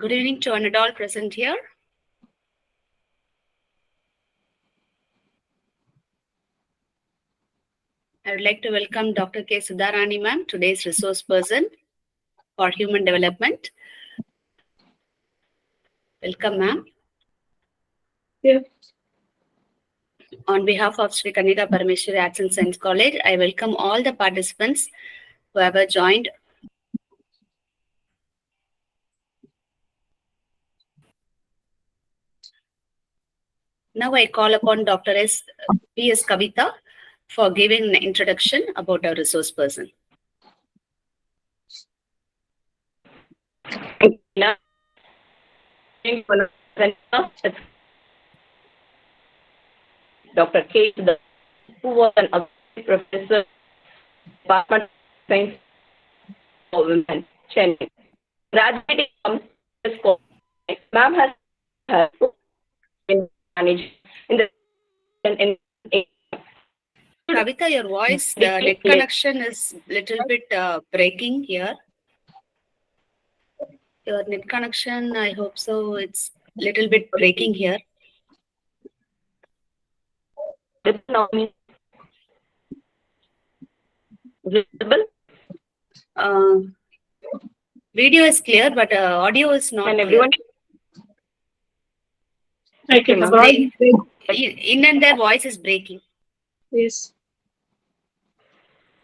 Good evening to one and all present here. I would like to welcome Dr. K. Sudha Rani ma'am, today's resource person for human development. Welcome ma'am. Yeah. On behalf of Sri Kanika Parameshwari Arts and Science College, I welcome all the participants who have joined. Now I call upon Dr. P.S. Kavita for giving an introduction about our resource person. Dr. K. Sudha, who was an associate professor, Department of Science for Women, Chennai. Graduating from this college, ma'am has managed in the Kavita, your voice, the net connection is little bit breaking here. Your net connection, I hope so. It's little bit breaking here. Visible? Video is clear, but audio is not. And everyone. Okay, In and their voice is breaking. Yes.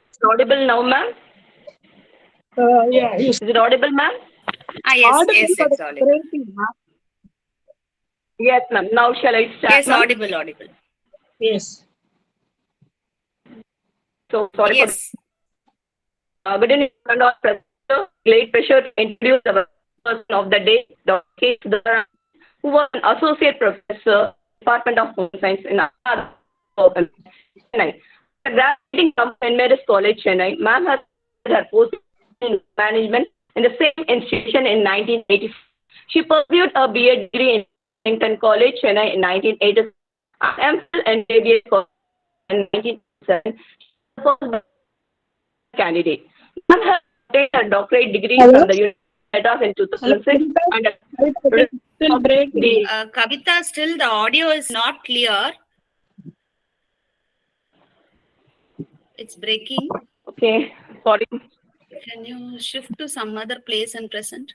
It's audible now, ma'am? Yeah. Yes. Is it audible, ma'am? Yes, Audible, yes, but it's audible. breaking, huh? Yes, ma'am. Now shall I start? Yes, ma'am? audible. Yes. So sorry Yes. for good evening, and all present. Great pleasure to introduce the person of the day, Dr. K. Sudha, who was an associate professor, Department of Home Science in Chennai. Graduating from St. Mary's College, Chennai, ma'am has her post in management in the same institution in 1984. She pursued a BA degree in Wellington College, Chennai in 1986, and MPhil and MBA in 1987. She was the candidate. Ma'am has obtained her doctorate degree from the University of Madras in 2006 and Still breaking. Kavita, still the audio is not clear. It's breaking. Okay, sorry. Can you shift to some other place and present?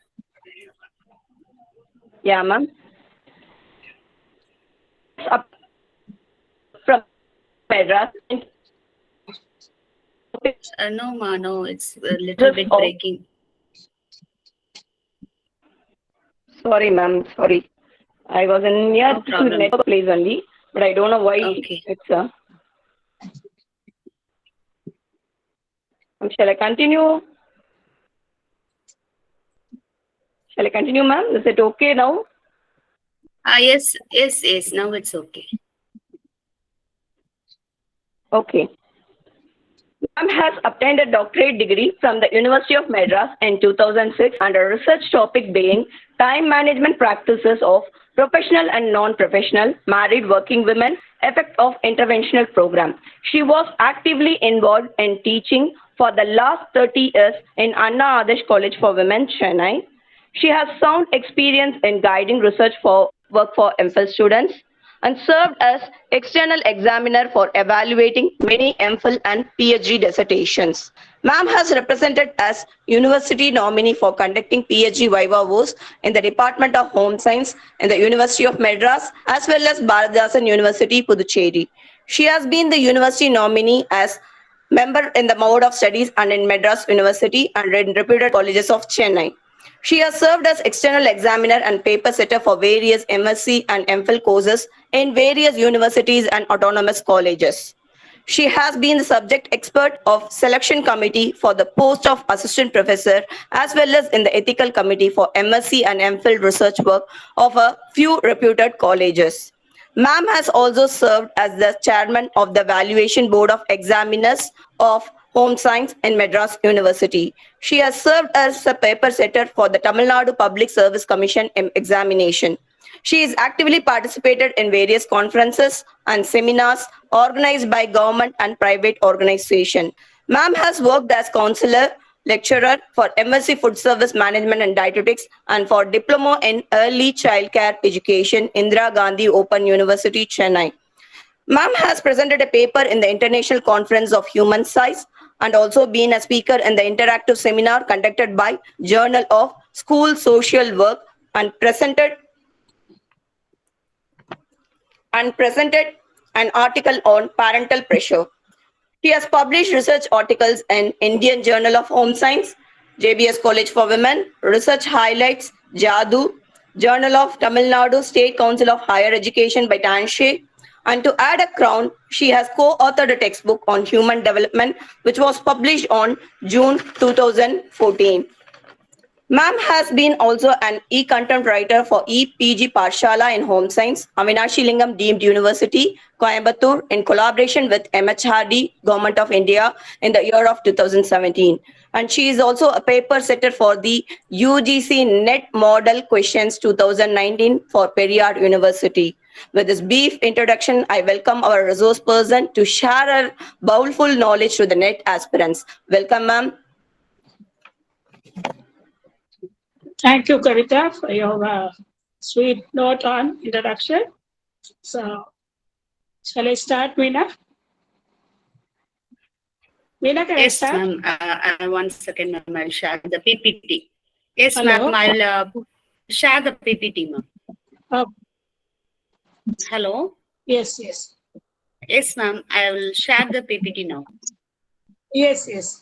Yeah, ma'am. Up from Madras. No, ma, no, it's a little bit breaking. Sorry, ma'am. Sorry. I was in near No to problem. network place only, but I don't know why Okay. it's Shall I continue? Shall I continue, ma'am? Is it okay now? Yes. Now it's okay. Okay. Ma'am has obtained a doctorate degree from the University of Madras in 2006 under a research topic being time management practices of professional and non-professional married working women, effect of interventional program. She was actively involved in teaching for the last 30 years in Anna Adesh College for Women, Chennai. She has sound experience in guiding research for work for MPhil students and served as external examiner for evaluating many MPhil and PhD dissertations. Ma'am has represented as university nominee for conducting PhD Viva Voce in the Department of Home Science in the University of Madras as well as Bharatdasan University, Puducherry. She has been the university nominee as member in the Board of Studies and in Madras University and in reputed colleges of Chennai. She has served as external examiner and paper setter for various MSc and MPhil courses in various universities and autonomous colleges. She has been the subject expert of selection committee for the post of assistant professor as well as in the ethical committee for MSc and MPhil research work of a few reputed colleges. Ma'am has also served as the chairman of the Valuation Board of Examiners of Home Science in Madras University. She has served as a paper setter for the Tamil Nadu Public Service Commission examination. She is actively participated in various conferences and seminars organized by government and private organizations. Ma'am has worked as counselor lecturer for MSc Food Service Management and Dietetics, and for Diploma in Early Childcare Education, Indira Gandhi Open University, Chennai. Ma'am has presented a paper in the International Conference of Human Size and also been a speaker in the interactive seminar conducted by Journal of School Social Work and presented an article on parental pressure. He has published research articles in Indian Journal of Home Science, JBS College for Women, Research Highlights, Jadu, Journal of Tamil Nadu State Council of Higher Education by Tanshe. And to add a crown, she has co-authored a textbook on human development, which was published on June 2014. Ma'am has been also an e-content writer for EPG Parshala in Home Science, Avinashi Lingam Deemed University, Coimbatore, in collaboration with MHRD, Government of India, in the year of 2017. And she is also a paper setter for the UGC-NET Model Questions 2019 for Periyar University. With this brief introduction, I welcome our resource person to share her bountiful knowledge to the NET aspirants. Welcome, ma'am. Thank you, Kavita, for your sweet note on introduction. So, shall I start, Meena? Meena, can I Yes, start? ma'am. One second, ma'am. I'll share the PPT. Yes, Hello? ma'am. I'll share the PPT, ma'am. Oh, Hello. yes, yes. Yes, ma'am. I will share the PPT now. Yes, yes.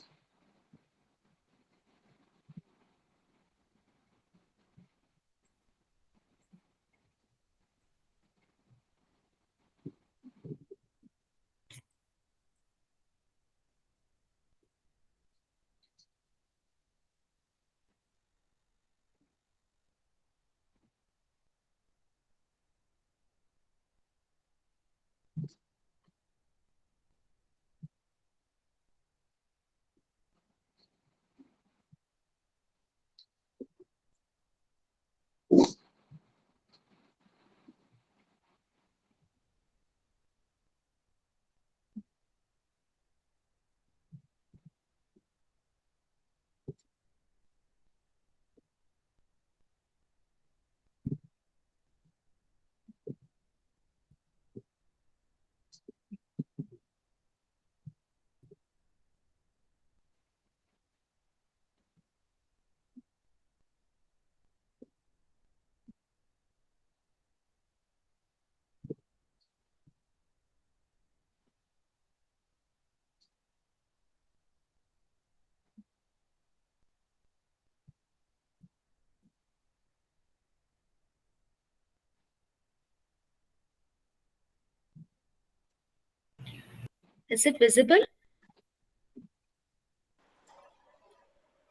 Is it visible?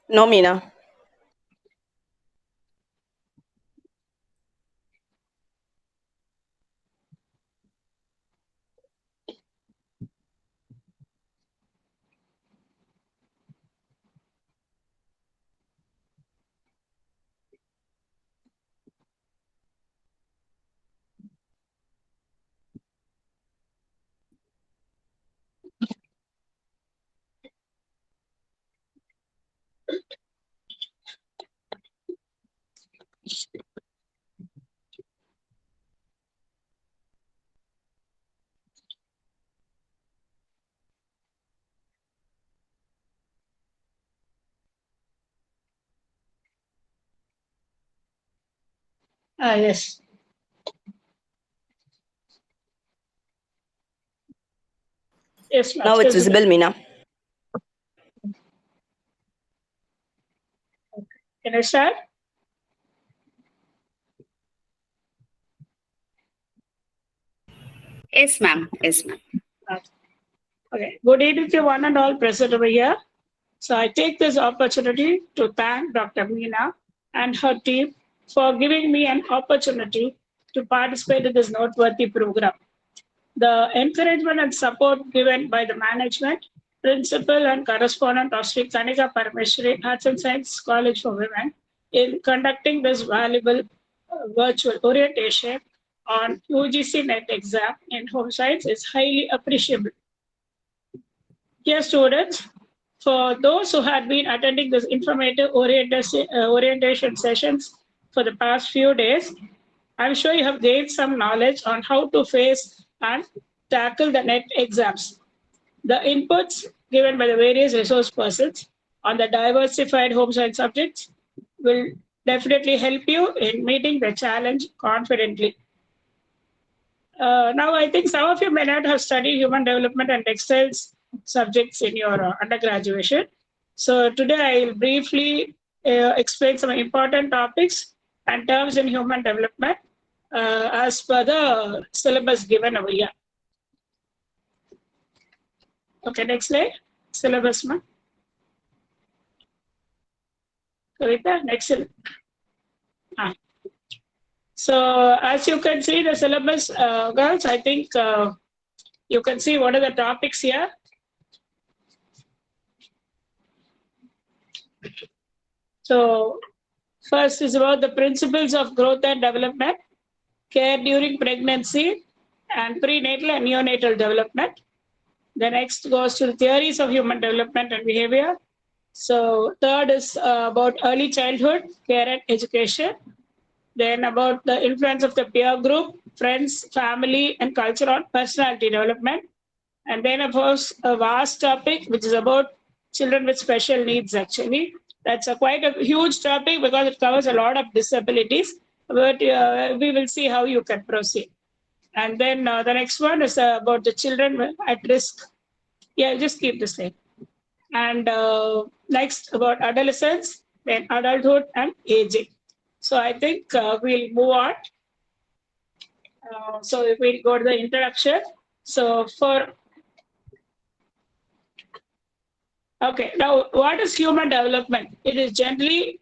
No, Meena. Yes. Yes, ma'am. Now it's visible, Meena. Can I start? Yes, ma'am. Yes, ma'am. Okay. Good evening to one and all present over here. So I take this opportunity to thank Dr. Meena and her team for giving me an opportunity to participate in this noteworthy program. The encouragement and support given by the management, principal and correspondent of Sri Kanika Parameshwari Arts and Science College for Women in conducting this valuable virtual orientation on UGC-NET exam in home science is highly appreciable. Dear students, For those who had been attending this informative orientation sessions for the past few days, I'm sure you have gained some knowledge on how to face and tackle the NET exams. The inputs given by the various resource persons on the diversified home science subjects will definitely help you in meeting the challenge confidently. Now, I think some of you may not have studied human development and textiles subjects in your undergraduation. So today I will briefly explain some important topics and terms in human development as per the syllabus given over here. Okay, next slide. Syllabus, ma. Kavita, next slide. So as you can see the syllabus, girls, I think you can see what are the topics here. So first is about the principles of growth and development, care during pregnancy, and prenatal and neonatal development. The next goes to the theories of human development and behavior. So third is about early childhood, care and education. Then about the influence of the peer group, friends, family, and culture on personality development. And then, of course, a vast topic, which is about children with special needs, actually. That's quite a huge topic because it covers a lot of disabilities, but we will see how you can proceed. And then the next one is about the children at risk. Yeah, just keep the same. And next about adolescence, then adulthood and aging. So I think we'll move on. So if we go to the introduction. So okay, now what is human development? It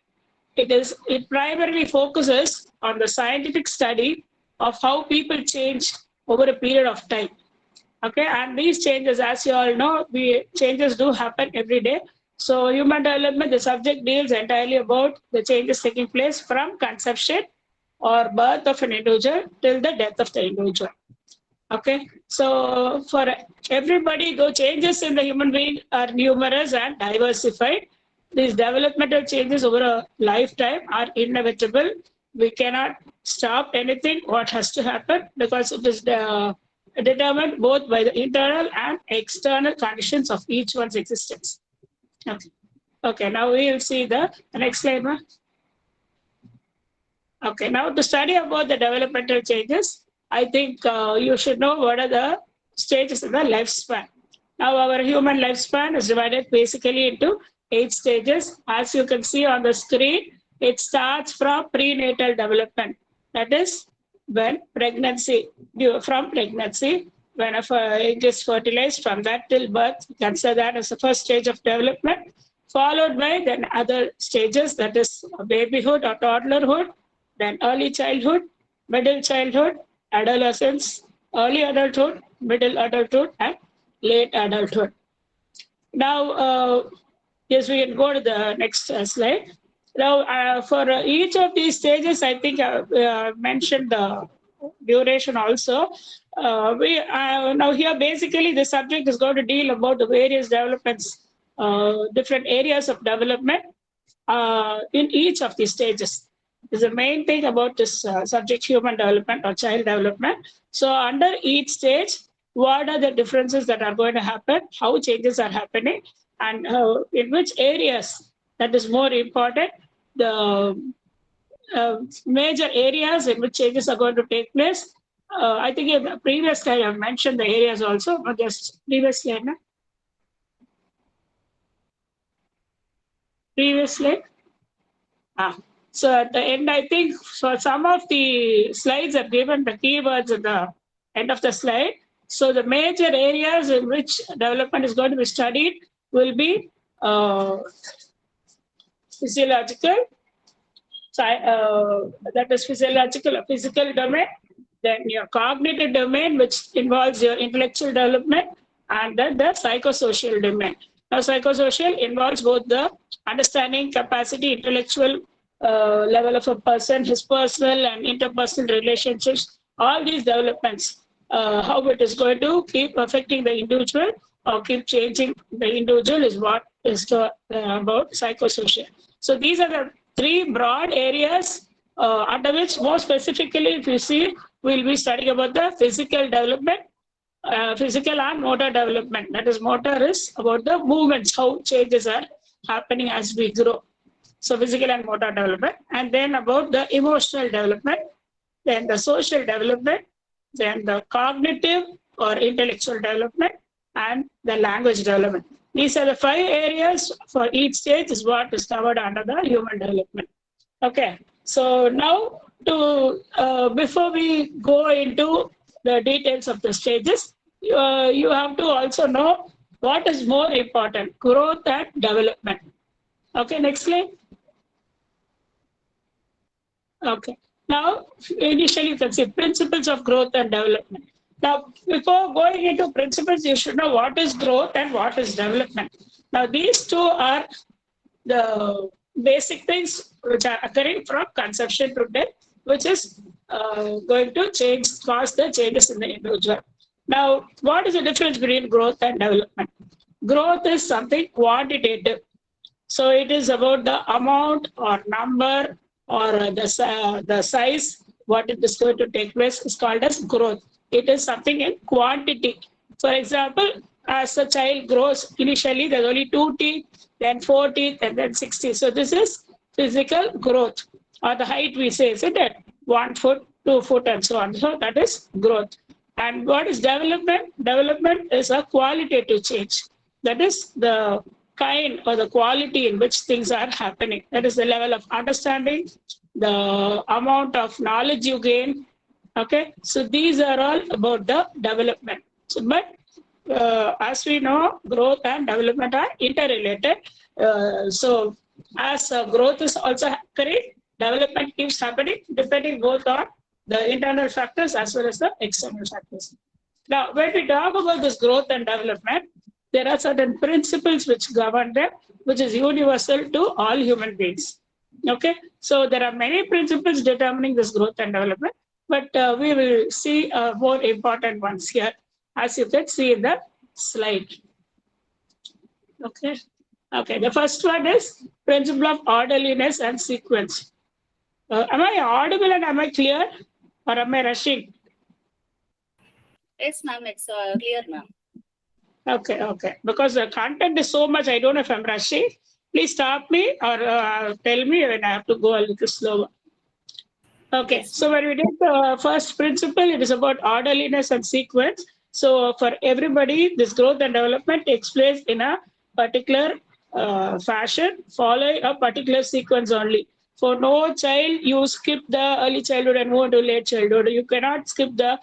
primarily focuses on the scientific study of how people change over a period of time. Okay, and these changes, as you all know, changes do happen every day. So human development, the subject deals entirely about the changes taking place from conception or birth of an individual till the death of the individual. Okay, so for everybody, though changes in the human being are numerous and diversified, these developmental changes over a lifetime are inevitable. We cannot stop anything what has to happen because it is determined both by the internal and external conditions of each one's existence. Okay. Okay, now we will see the next slide. Ma. Okay, now to study about the developmental changes, I think you should know what are the stages of the lifespan. Now our human lifespan is divided basically into 8 stages. As you can see on the screen, it starts from prenatal development. That is when pregnancy, when a egg is fertilized, from that till birth, consider that as the first stage of development, followed by then other stages, that is babyhood or toddlerhood, then early childhood, middle childhood, adolescence, early adulthood, middle adulthood, and late adulthood. Now, yes, we can go to the next slide. Now, for each of these stages, I think I mentioned the duration also. Now here, basically, the subject is going to deal about the various developments, different areas of development in each of these stages. This is the main thing about this subject, human development or child development. So under each stage, what are the differences that are going to happen, how changes are happening, and in which areas that is more important, the major areas in which changes are going to take place. I think in the previous slide I've mentioned the areas also, but just previous slide. No? Previous slide. So at the end, I think for some of the slides I've given the keywords at the end of the slide. So the major areas in which development is going to be studied will be physiological, that is physiological or physical domain, then your cognitive domain, which involves your intellectual development, and then the psychosocial domain. Now, psychosocial involves both the understanding capacity, intellectual level of a person, his personal and interpersonal relationships, all these developments, how it is going to keep affecting the individual or keep changing the individual is what is about psychosocial. So these are the three broad areas under which more specifically, if you see, we'll be studying about the physical development, physical and motor development. That is, motor is about the movements, how changes are happening as we grow. So physical and motor development, and then about the emotional development, then the social development, then the cognitive or intellectual development, and the language development. These are the 5 areas for each stage is what is covered under the human development. Okay, so now before we go into the details of the stages, you have to also know what is more important, growth and development. Okay, next slide. Okay. Now, initially you can see principles of growth and development. Now, before going into principles, you should know what is growth and what is development. Now, these two are the basic things which are occurring from conception to death, which is going to cause the changes in the individual. Now, what is the difference between growth and development? Growth is something quantitative. So it is about the amount or number or the size, what it is going to take place is called as growth. It is something in quantity. For example, as a child grows, initially there's only 2 teeth, then 4 teeth, and then 6 teeth. So this is physical growth, or the height we say, isn't it? 1 foot, 2 foot, and so on. So that is growth. And what is development? Development is a qualitative change. That is the kind or the quality in which things are happening. That is the level of understanding, the amount of knowledge you gain. Okay, so these are all about the development. So, but as we know, growth and development are interrelated. So as growth is also occurring, development keeps happening depending both on the internal factors as well as the external factors. Now, when we talk about this growth and development, there are certain principles which govern them, which is universal to all human beings. Okay, so there are many principles determining this growth and development, but we will see more important ones here, as you can see in the slide. Okay, okay. The first one is principle of orderliness and sequence. Am I audible and am I clear, or am I rushing? Yes, ma'am, it's clear, ma'am. Okay, okay. Because the content is so much, I don't know if I'm rushing. Please stop me or tell me when I have to go a little slower. Okay, yes, so when we did the first principle, it is about orderliness and sequence. So for everybody, this growth and development takes place in a particular fashion, following a particular sequence only. For no child, you skip the early childhood and move to late childhood. You cannot skip the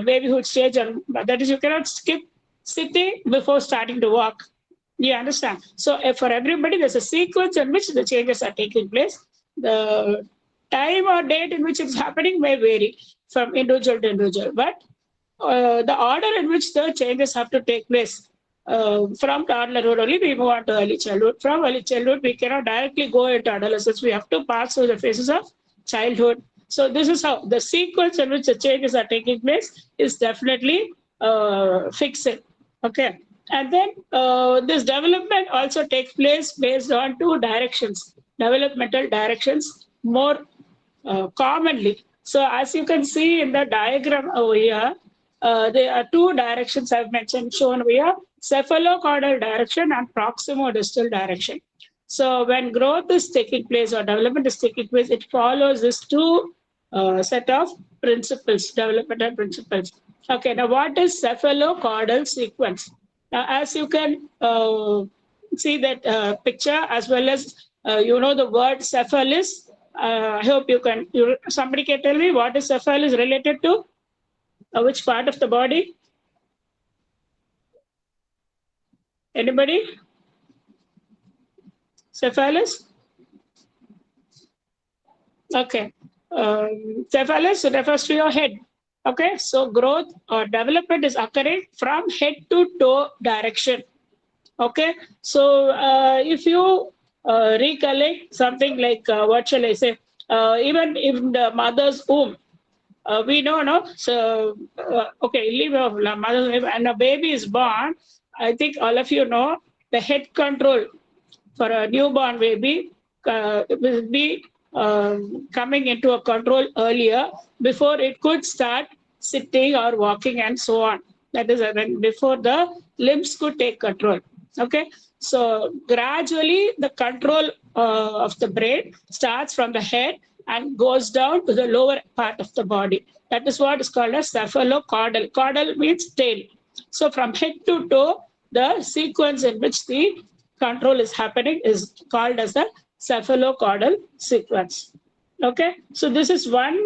babyhood stage, and that is, you cannot skip sitting before starting to walk. You understand? So for everybody, there's a sequence in which the changes are taking place. The time or date in which it's happening may vary from individual to individual, but the order in which the changes have to take place. From toddlerhood only, we move on to early childhood. From early childhood, we cannot directly go into adolescence. We have to pass through the phases of childhood. So this is how the sequence in which the changes are taking place is definitely fixed. Okay. And then this development also takes place based on 2 directions, developmental directions more commonly. So as you can see in the diagram over here, there are 2 directions I've mentioned shown over here, cephalocaudal direction and proximodistal direction. So when growth is taking place or development is taking place, it follows these 2 set of principles, developmental principles. Okay, now what is cephalocaudal sequence? Now, as you can see that picture, as well as you know the word cephalus. I hope you can. Somebody can tell me what is cephalus related to? Which part of the body? Anybody? Cephalus? Okay. Cephalus refers to your head. Okay, so growth or development is occurring from head to toe direction. Okay, so if you recollect something like what shall I say? Even in the mother's womb, we know, no? So okay, leave off mother's womb, and a baby is born. I think all of you know the head control for a newborn baby, it will be coming into a control earlier before it could start sitting or walking and so on. That is when before the limbs could take control. Okay, so gradually the control of the brain starts from the head and goes down to the lower part of the body. That is what is called as cephalocaudal. Caudal means tail. So from head to toe, the sequence in which the control is happening is called as the cephalocaudal sequence. Okay, so this is one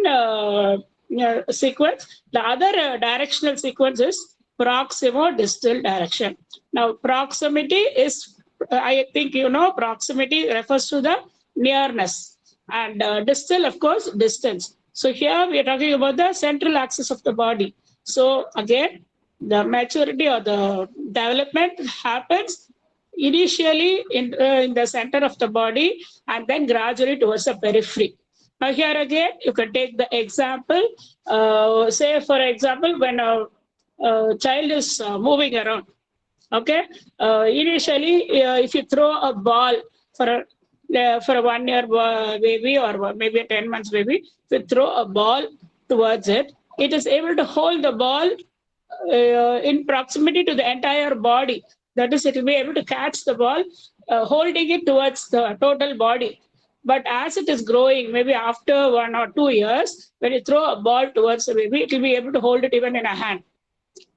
sequence. The other directional sequence is proximo-distal direction. Now, proximity is, I think you know, proximity refers to the nearness, and distal, of course, distance. So here we are talking about the central axis of the body. So again, the maturity or the development happens initially in the center of the body and then gradually towards the periphery. Now here again, you can take the example, say for example, when a child is moving around, okay? Initially, if you throw a ball for a 1 year baby or maybe a 10 months baby, if you throw a ball towards it, it is able to hold the ball in proximity to the entire body. That is, it will be able to catch the ball, holding it towards the total body. But as it is growing, maybe after 1 or 2 years, when you throw a ball towards the baby, it will be able to hold it even in a hand.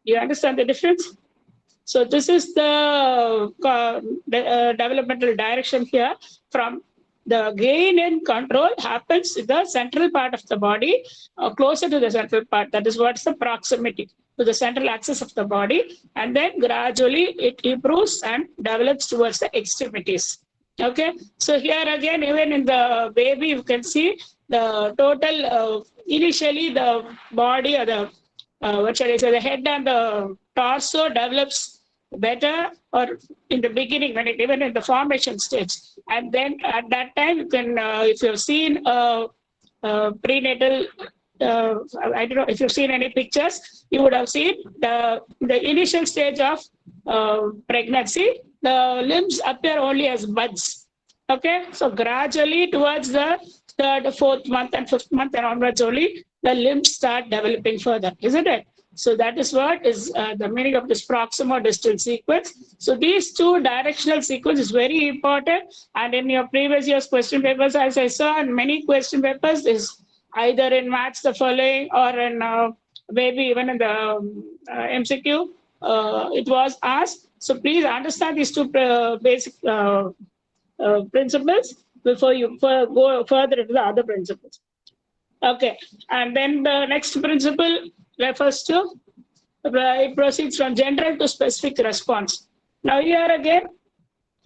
You understand the difference? So this is the developmental direction here. From the gain in control happens in the central part of the body, closer to the central part. That is what's the proximity to the central axis of the body. And then gradually it improves and develops towards the extremities. Okay. So here again, even in the baby, you can see the total, initially the body or the, what shall I say, the head and the torso develops better, or in the beginning, when it, even in the formation stage. And then at that time, you can, if you've seen prenatal, I don't know if you've seen any pictures, you would have seen the initial stage of pregnancy, the limbs appear only as buds. Okay, so gradually towards the 3rd, 4th month and 5th month and onwards only, the limbs start developing further, isn't it? So that is what is the meaning of this proximo-distal sequence. So these two directional sequence is very important. And in your previous year's question papers, as I saw in many question papers, is either in match the following or in maybe even in the MCQ, it was asked. So please understand these two basic principles before you go further into the other principles. Okay, and then the next principle refers to, it proceeds from general to specific response. Now here again,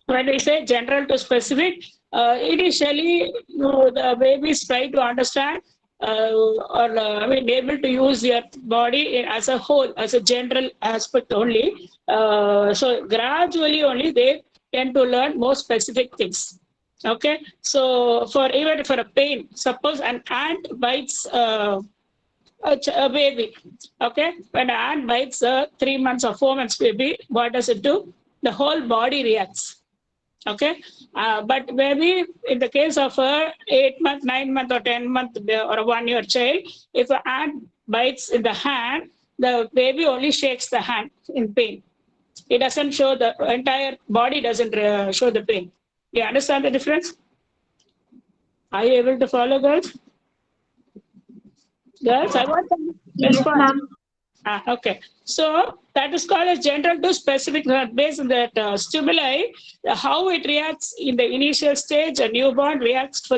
when we say general to specific, initially the babies try to understand or able to use your body as a whole, as a general aspect only. So gradually only they tend to learn more specific things. Okay, so even for a pain, suppose an ant bites a baby. Okay, when an ant bites a 3 months or 4 months baby, what does it do? The whole body reacts. Okay, but maybe in the case of a 8-month, 9-month, or 10-month or a 1 year child, if an ant bites in the hand, the baby only shakes the hand in pain. It doesn't show, the entire body doesn't show the pain. You understand the difference? Are you able to follow, girls? Girls, I want some response. Okay, so that is called as general to specific, based on that stimuli, how it reacts in the initial stage. A newborn reacts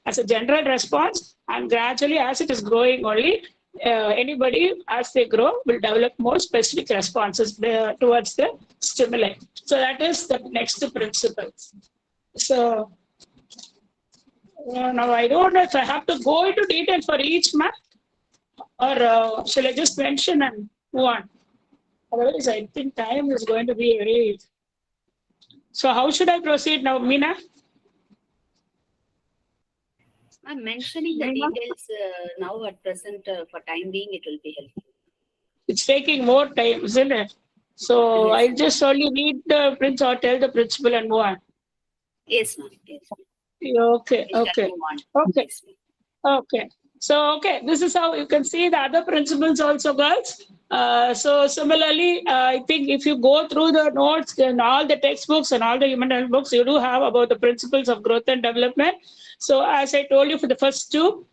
as a general response, and gradually as it is growing only, anybody as they grow will develop more specific responses towards the stimuli. So that is the next principle. So now I don't know if I have to go into detail for each math, or shall I just mention and move on? Otherwise, I think time is going to be very. So how should I proceed now, Meena? I'm mentioning the details now at present. For time being, it will be helpful. It's taking more time, isn't it? So Yes. I'll just only read the prince or tell the principal and move on. Yes, ma'am. Yes. Okay, We shall okay, move on. okay. Yes, ma'am. Okay. So, okay, this is how you can see the other principles also, girls. So, similarly, I think if you go through the notes and all the textbooks and all the human development books, you do have about the principles of growth and development. So, as I told you for the first two,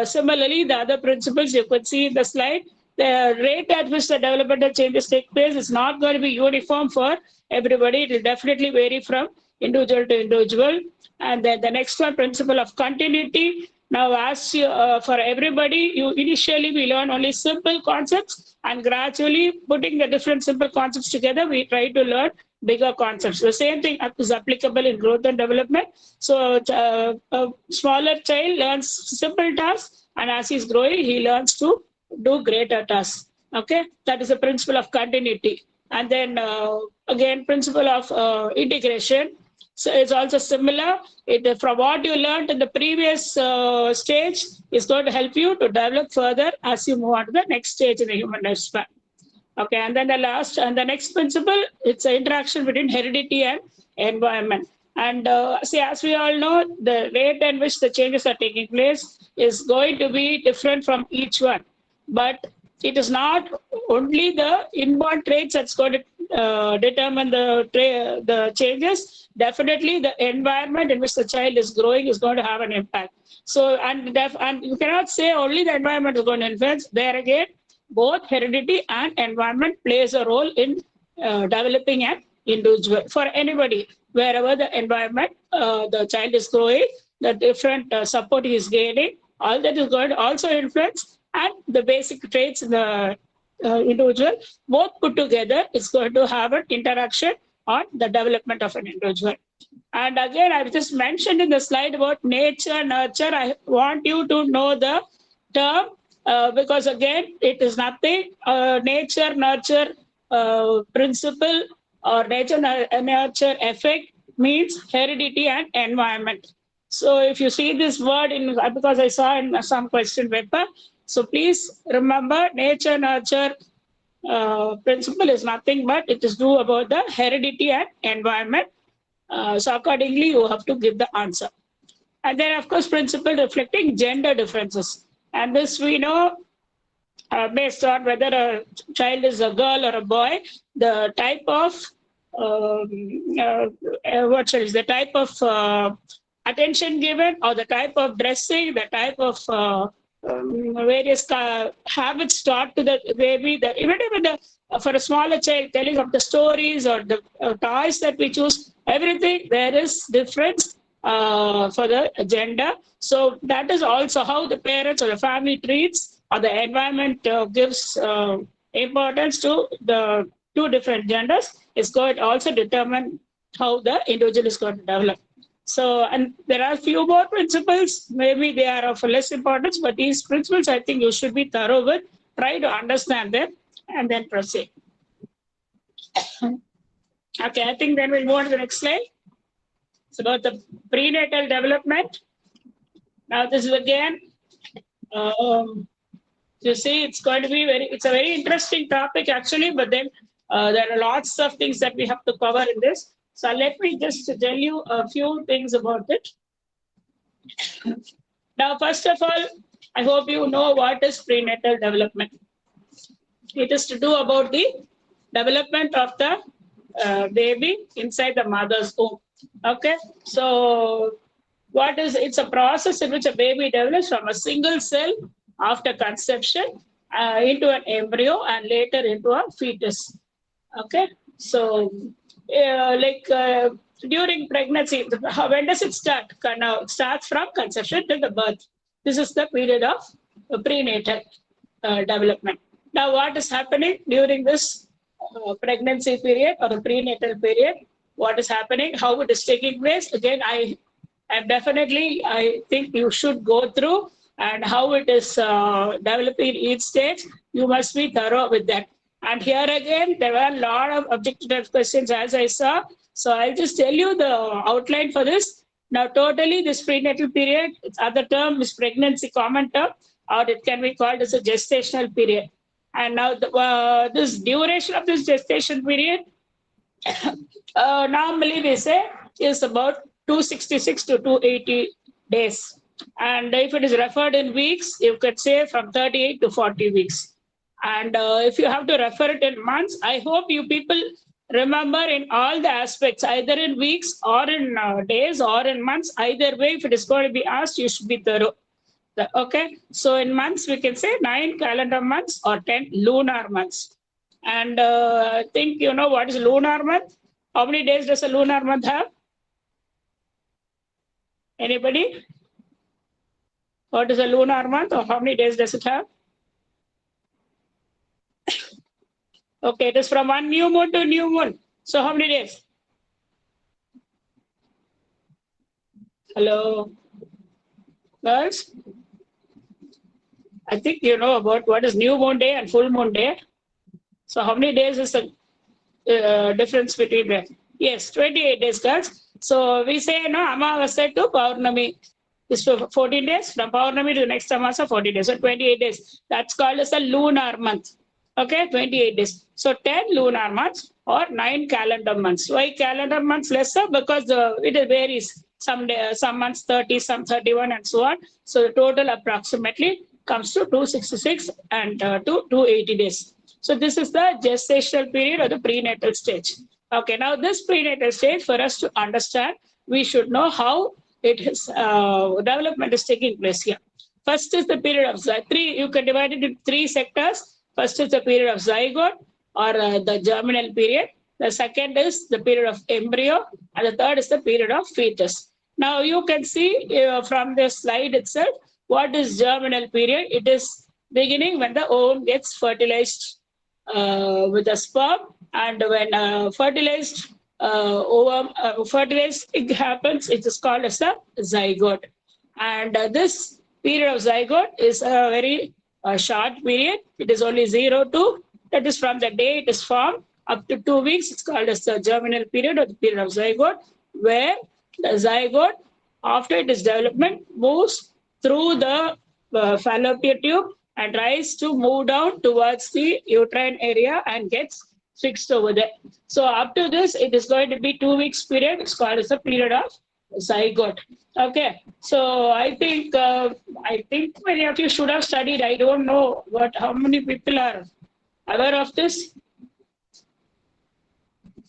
similarly, the other principles you could see in the slide, the rate at which the developmental changes take place is not going to be uniform for everybody. It will definitely vary from individual to individual. And then the next one, principle of continuity. Now, as you, for everybody, you initially we learn only simple concepts, and gradually putting the different simple concepts together, we try to learn bigger concepts. The same thing is applicable in growth and development. So, a smaller child learns simple tasks, and as he's growing, he learns to do greater tasks. Okay, that is the principle of continuity. And then again, principle of integration. So it's also similar. It from what you learned in the previous stage is going to help you to develop further as you move on to the next stage in the human lifespan. Okay, and then the last and the next principle, it's an interaction between heredity and environment. And see, as we all know, the rate in which the changes are taking place is going to be different from each one. But it is not only the inborn traits that's going to determine the changes. Definitely, the environment in which the child is growing is going to have an impact. So, and you cannot say only the environment is going to influence. There again, both heredity and environment plays a role in developing an individual for anybody wherever the environment the child is growing, the different support he is gaining, all that is going to also influence, and the basic traits in the individual, both put together is going to have an interaction on the development of an individual. And again, I just mentioned in the slide about nature, nurture. I want you to know the term because again, it is nothing. Nature, nurture principle or nature, nurture effect means heredity and environment. So if you see this word in, because I saw in some question paper, so please remember nature, nurture principle is nothing but it is due about the heredity and environment. So accordingly, you have to give the answer. And then, of course, principle reflecting gender differences. And this we know based on whether a child is a girl or a boy, the type of the type of attention given or the type of dressing, the type of various habits taught to the baby, that even the for a smaller child, telling of the stories or the toys that we choose, everything there is difference for the gender. So that is also how the parents or the family treats or the environment gives importance to the two different genders. Is going to also determine how the individual is going to develop. So, and there are a few more principles. Maybe they are of less importance, but these principles I think you should be thorough with. Try to understand them and then proceed. Okay, I think then we'll move on to the next slide. It's about the prenatal development. Now, this is again, you see, it's going to be it's a very interesting topic actually, but then there are lots of things that we have to cover in this. So let me just tell you a few things about it. Now, first of all, I hope you know what is prenatal development. It is to do about the development of the baby inside the mother's womb. Okay, so what is it's a process in which a baby develops from a single cell after conception into an embryo and later into a fetus. Okay, so during pregnancy, when does it start? Now, it starts from conception till the birth. This is the period of prenatal development. Now, what is happening during this pregnancy period or the prenatal period? What is happening? How it is taking place? Again, I think you should go through and how it is developing each stage. You must be thorough with that. And here again, there were a lot of objective questions as I saw. So I'll just tell you the outline for this. Now, totally this prenatal period, its other term is pregnancy common term, or it can be called as a gestational period. And now this duration of this gestation period, normally we say is about 266 to 280 days. And if it is referred in weeks, you could say from 38 to 40 weeks. And if you have to refer it in months, I hope you people remember in all the aspects, either in weeks or in days or in months, either way, if it is going to be asked, you should be thorough. Okay, so in months, we can say 9 calendar months or 10 lunar months. And I think you know what is lunar month? How many days does a lunar month have? Anybody? What is a lunar month or how many days does it have? Okay, it is from one new moon to new moon. So how many days? Hello, girls? I think you know about what is new moon day and full moon day. So how many days is the difference between them? Yes, 28 days, girls. So we say, no, Amavasya to Paurnami is 14 days. From Paurnami to next Amasa, 40 days. So 28 days. That's called as a lunar month. Okay, 28 days. So 10 lunar months or 9 calendar months. Why calendar months lesser? Because it varies. Some months 30, some 31 and so on. So the total approximately comes to 266 and to 280 days. So this is the gestational period or the prenatal stage. Okay, now this prenatal stage, for us to understand, we should know how development is taking place here. First is the period of three. You can divide it into 3 sectors. First is the period of zygote or the germinal period. The second is the period of embryo, and the third is the period of fetus. Now you can see from the slide itself what is germinal period. It is beginning when the ovum gets fertilized with the sperm, and when fertilized it happens, it is called as a zygote. And this period of zygote is a very short period. It is only 0 to, that is from the day it is formed up to 2 weeks. It's called as the germinal period or the period of zygote, where the zygote, after it is development, moves through the fallopian tube and tries to move down towards the uterine area and gets fixed over there. So up to this, it is going to be 2 weeks period. It's called as a period of zygote. Okay, so I think many of you should have studied. I don't know how many people are aware of this.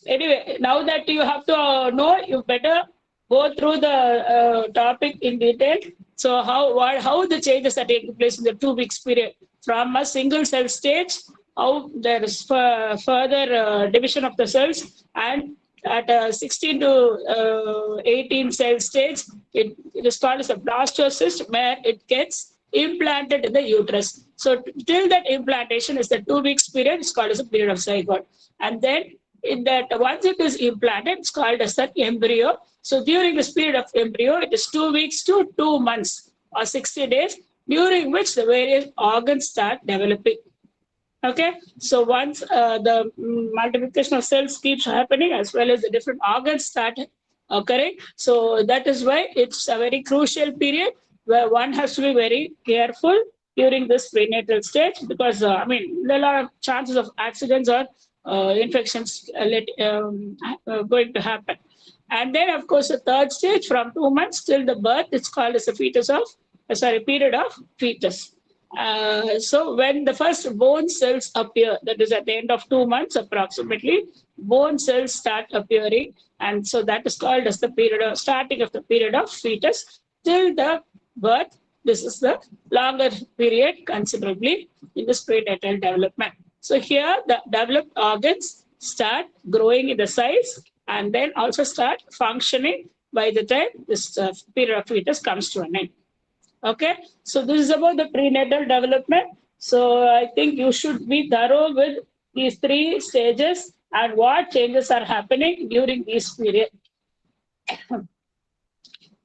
Anyway, now that you have to know, you better go through the topic in detail. So how the changes are taking place in the 2 weeks period from a single cell stage, how there is further division of the cells, and at a 16 to 18 cell stage, it is called as a blastocyst, where it gets implanted in the uterus. So till that implantation is the 2 weeks period. It's called as a period of zygote. And then in that, once it is implanted, it's called as the embryo. So during this period of embryo, it is 2 weeks to 2 months or 60 days, during which the various organs start developing. Okay, so once the multiplication of cells keeps happening, as well as the different organs start occurring. So that is why it's a very crucial period where one has to be very careful during this prenatal stage, because there are a lot of chances of accidents or infections going to happen. And then, of course, the third stage from 2 months till the birth, it's called as a period of fetus. So when the first bone cells appear, that is at the end of 2 months approximately, bone cells start appearing, and so that is called as the starting of the period of fetus till the birth. This is the longer period considerably in this prenatal development. So here the developed organs start growing in the size and then also start functioning by the time this period of fetus comes to an end. Okay, so this is about the prenatal development. So I think you should be thorough with these 3 stages and what changes are happening during this period.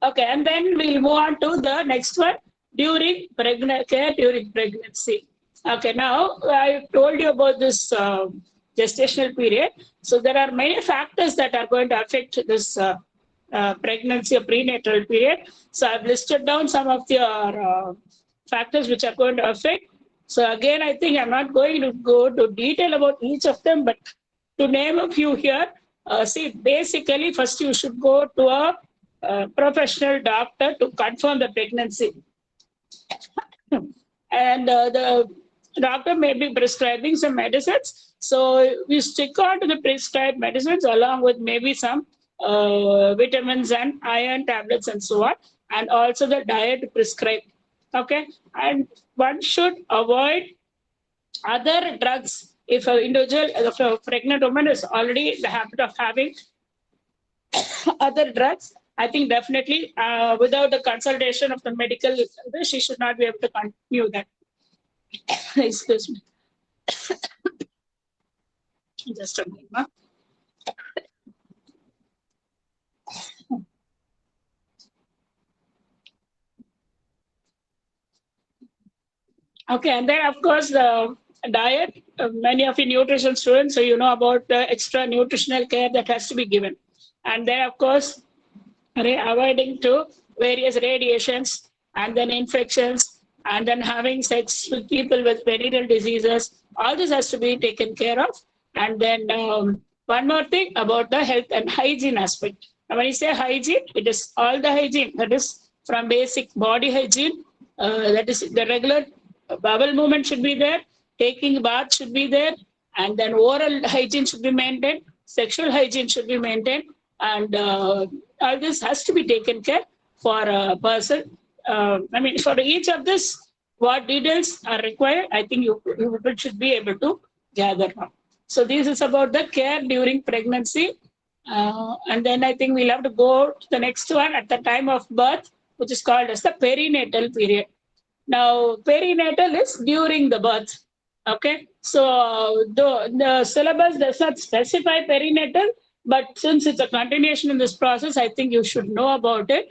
Okay, and then we'll move on to the next one, during pregnancy. Okay, now I told you about this gestational period. So there are many factors that are going to affect this pregnancy or prenatal period. So I've listed down some of the factors which are going to affect. So again, I think I'm not going to go to detail about each of them, but to name a few here, see, basically first you should go to professional doctor to confirm the pregnancy. And the doctor may be prescribing some medicines. So we stick on to the prescribed medicines along with maybe some vitamins and iron tablets and so on, and also the diet prescribed. Okay, and one should avoid other drugs if an individual, if a pregnant woman is already in the habit of having other drugs. I think definitely without the consultation of the medical, she should not be able to continue that. Excuse me. Just a minute. Okay, and then of course the diet. Many of you nutrition students, so you know about the extra nutritional care that has to be given. And then of course, avoiding to various radiations and then infections and then having sex with people with venereal diseases. All this has to be taken care of. And then one more thing about the health and hygiene aspect. Now, when you say hygiene, it is all the hygiene. That is from basic body hygiene. That is the regular bowel movement should be there. Taking bath should be there. And then oral hygiene should be maintained. Sexual hygiene should be maintained. And all this has to be taken care for a person. I mean, for each of this, what details are required, I think you should be able to gather now. So this is about the care during pregnancy. And then I think we'll have to go to the next one at the time of birth, which is called as the perinatal period. Now, perinatal is during the birth. Okay, so the syllabus does not specify perinatal, but since it's a continuation in this process, I think you should know about it.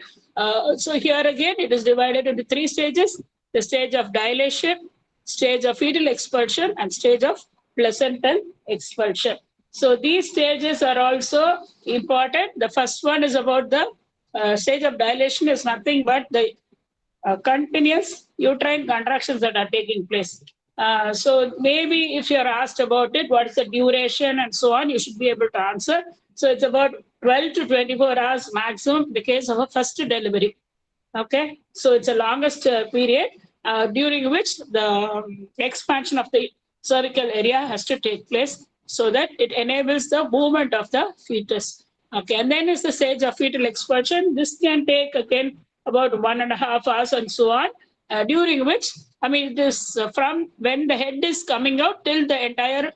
So here again, it is divided into 3 stages: the stage of dilation, stage of fetal expulsion, and stage of placental expulsion. So these stages are also important. The first one is about the stage of dilation is nothing but the continuous uterine contractions that are taking place. So maybe if you're asked about it, what is the duration and so on, you should be able to answer. So it's about 12 to 24 hours maximum in the case of a first delivery. Okay, so it's the longest period during which the expansion of the cervical area has to take place so that it enables the movement of the fetus. Okay, and then is the stage of fetal expulsion. This can take again about 1.5 hours and so on, during which, I mean, it is from when the head is coming out till the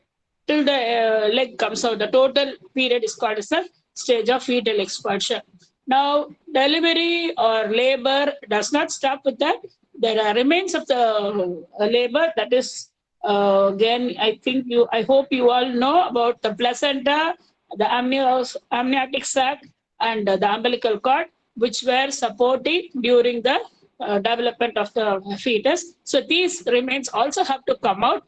leg comes out. The total period is called as the stage of fetal expulsion. Now, delivery or labor does not stop with that. There are remains of the labor. That is, again, I hope you all know about the placenta, the amniotic sac, and the umbilical cord, which were supporting during the development of the fetus. So these remains also have to come out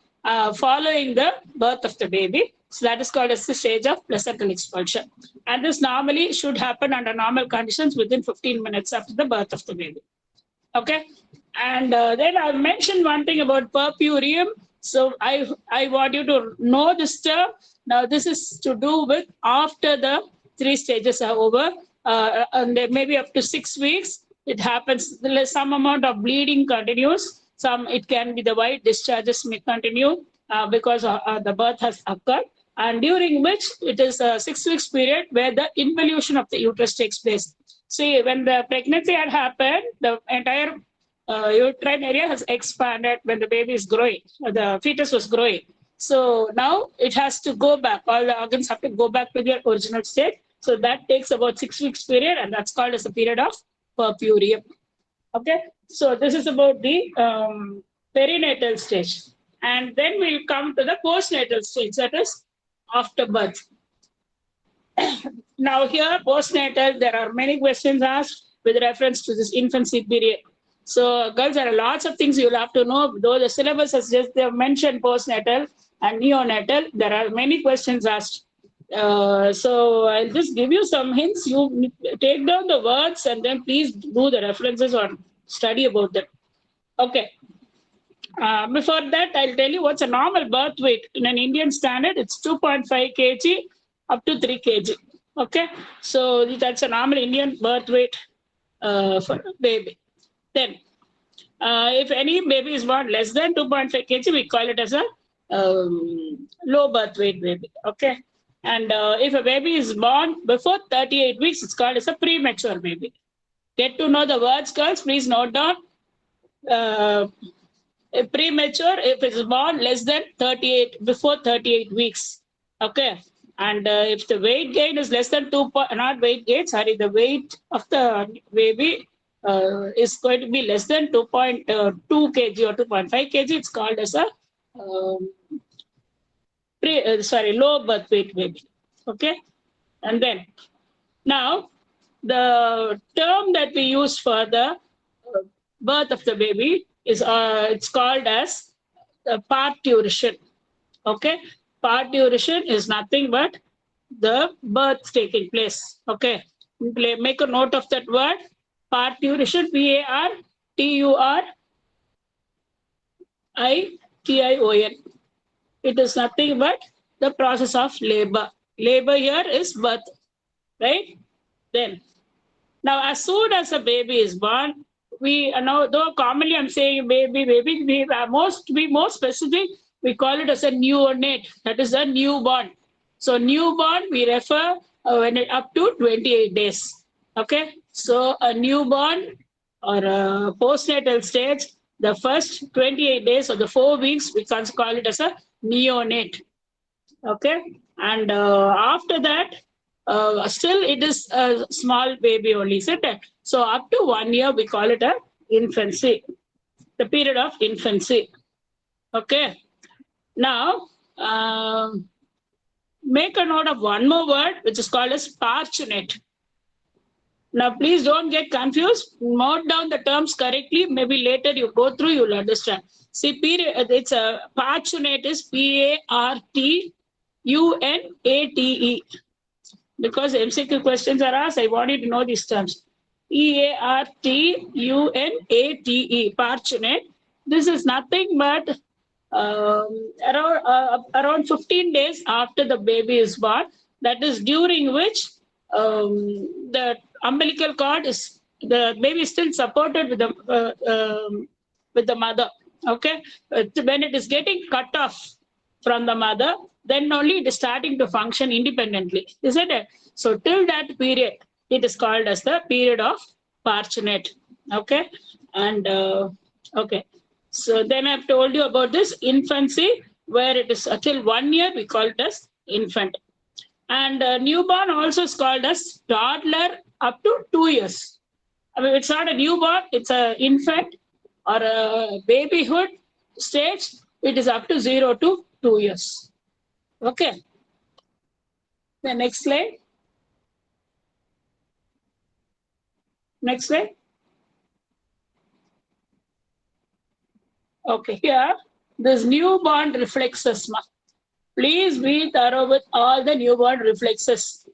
following the birth of the baby. So that is called as the stage of placental expulsion. And this normally should happen under normal conditions within 15 minutes after the birth of the baby. Okay. And then I mentioned one thing about purpurium. So I want you to know this term. Now this is to do with after the 3 stages are over, and maybe up to 6 weeks, it happens, some amount of bleeding continues. Some, it can be the white discharges may continue because the birth has occurred. And during which it is a 6 weeks period where the involution of the uterus takes place. See, when the pregnancy had happened, the entire uterine area has expanded when the baby is growing, the fetus was growing. So now it has to go back. All the organs have to go back to their original state. So that takes about 6 weeks period, and that's called as a period of purpurium. Okay, so this is about the perinatal stage. And then we'll come to the postnatal stage, that is after birth. Now here, postnatal, there are many questions asked with reference to this infancy period. So girls, there are lots of things you'll have to know. Though the syllabus has just mentioned postnatal and neonatal, there are many questions asked. So I'll just give you some hints. You take down the words and then please do the references or study about them. Okay. Before that, I'll tell you what's a normal birth weight. In an Indian standard, it's 2.5 kg up to 3 kg. Okay, so that's a normal Indian birth weight for a baby. Then, if any baby is born less than 2.5 kg, we call it as a low birth weight baby. Okay, and if a baby is born before 38 weeks, it's called as a premature baby. Get to know the words, girls. Please note down. Premature if it's born less than 38 before 38 weeks. Okay, and if the weight gain is less than not weight gain, sorry, the weight of the baby is going to be less than 2.2 kg or 2.5 kg, it's called as a um, low birth weight baby. Okay, and then now the term that we use for the birth of the baby is it's called as parturition. Okay, parturition is nothing but the birth taking place. Okay, make a note of that word. Parturition, P-A-R-T-U-R-I-T-I-O-N. It is nothing but the process of labor. Labor here is birth, right? Then, now as soon as a baby is born, we know, though commonly I'm saying baby, we be more specific, we call it as a neonate, that is a newborn. So newborn, we refer when it up to 28 days. Okay, so a newborn or a postnatal stage, the first 28 days or the 4 weeks, we can call it as a neonate. Okay, and after that, still it is a small baby only, isn't it? So up to 1 year, we call it a infancy, the period of infancy. Okay, now make a note of one more word, which is called as parchunate. Now, please don't get confused. Note down the terms correctly. Maybe later you go through, you'll understand. See, period, it's a parchunate is P-A-R-T-U-N-A-T-E. Because MCQ questions are asked, I want you to know these terms. P-A-R-T-U-N-A-T-E, parchunate. This is nothing but around 15 days after the baby is born. That is during which the umbilical cord is, the baby is still supported with the mother. Okay, when it is getting cut off from the mother, then only it is starting to function independently, isn't it? So till that period, it is called as the period of parchunate. Okay, and okay. So then I've told you about this infancy, where it is till 1 year, we call it as infant. And newborn also is called as toddler up to 2 years. I mean, it's not a newborn, it's an infant or a babyhood stage. It is up to 0 to 2 years. Okay. The next slide. Next slide. Okay, here, this newborn reflexes. Please be thorough with all the newborn reflexes.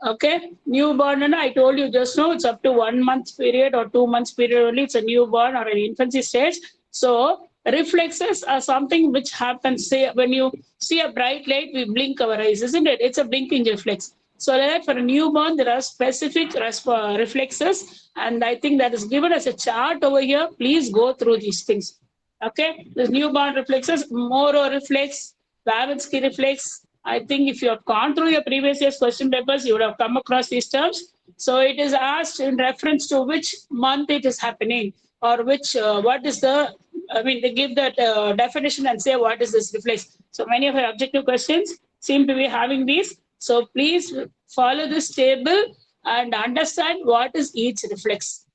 Okay, newborn, and I told you just now, it's up to 1 month period or 2 months period only. It's a newborn or an infancy stage. So reflexes are something which happens, say, when you see a bright light, we blink our eyes, isn't it? It's a blinking reflex. So that for a newborn, there are specific reflexes, and I think that is given as a chart over here. Please go through these things. Okay, the newborn reflexes, Moro reflex, Babinski reflex. I think if you have gone through your previous year's question papers, you would have come across these terms. So it is asked in reference to which month it is happening, or which, what is the, I mean, they give that definition and say, what is this reflex? So many of our objective questions seem to be having these. So please follow this table and understand what is each reflex.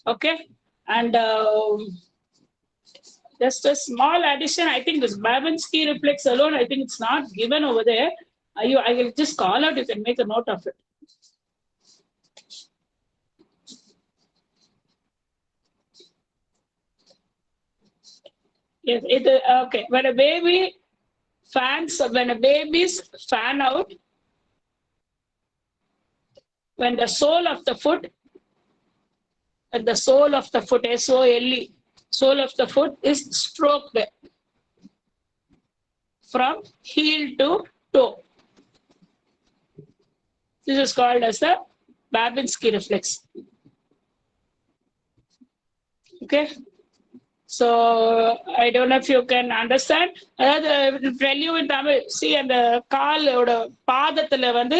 Okay, and just a small addition. I think this Babinski reflex alone, I think it's not given over there. I will just call out, you can make a note of it. Yes, okay. When a baby's fan out, when the sole of the foot, S-O-L-E, sole of the foot is stroked from heel to toe. This is called as the Babinski reflex. Okay. So I don't know if you can understand. I will tell you in Tamil. See, and the காலோட பாதத்துல வந்து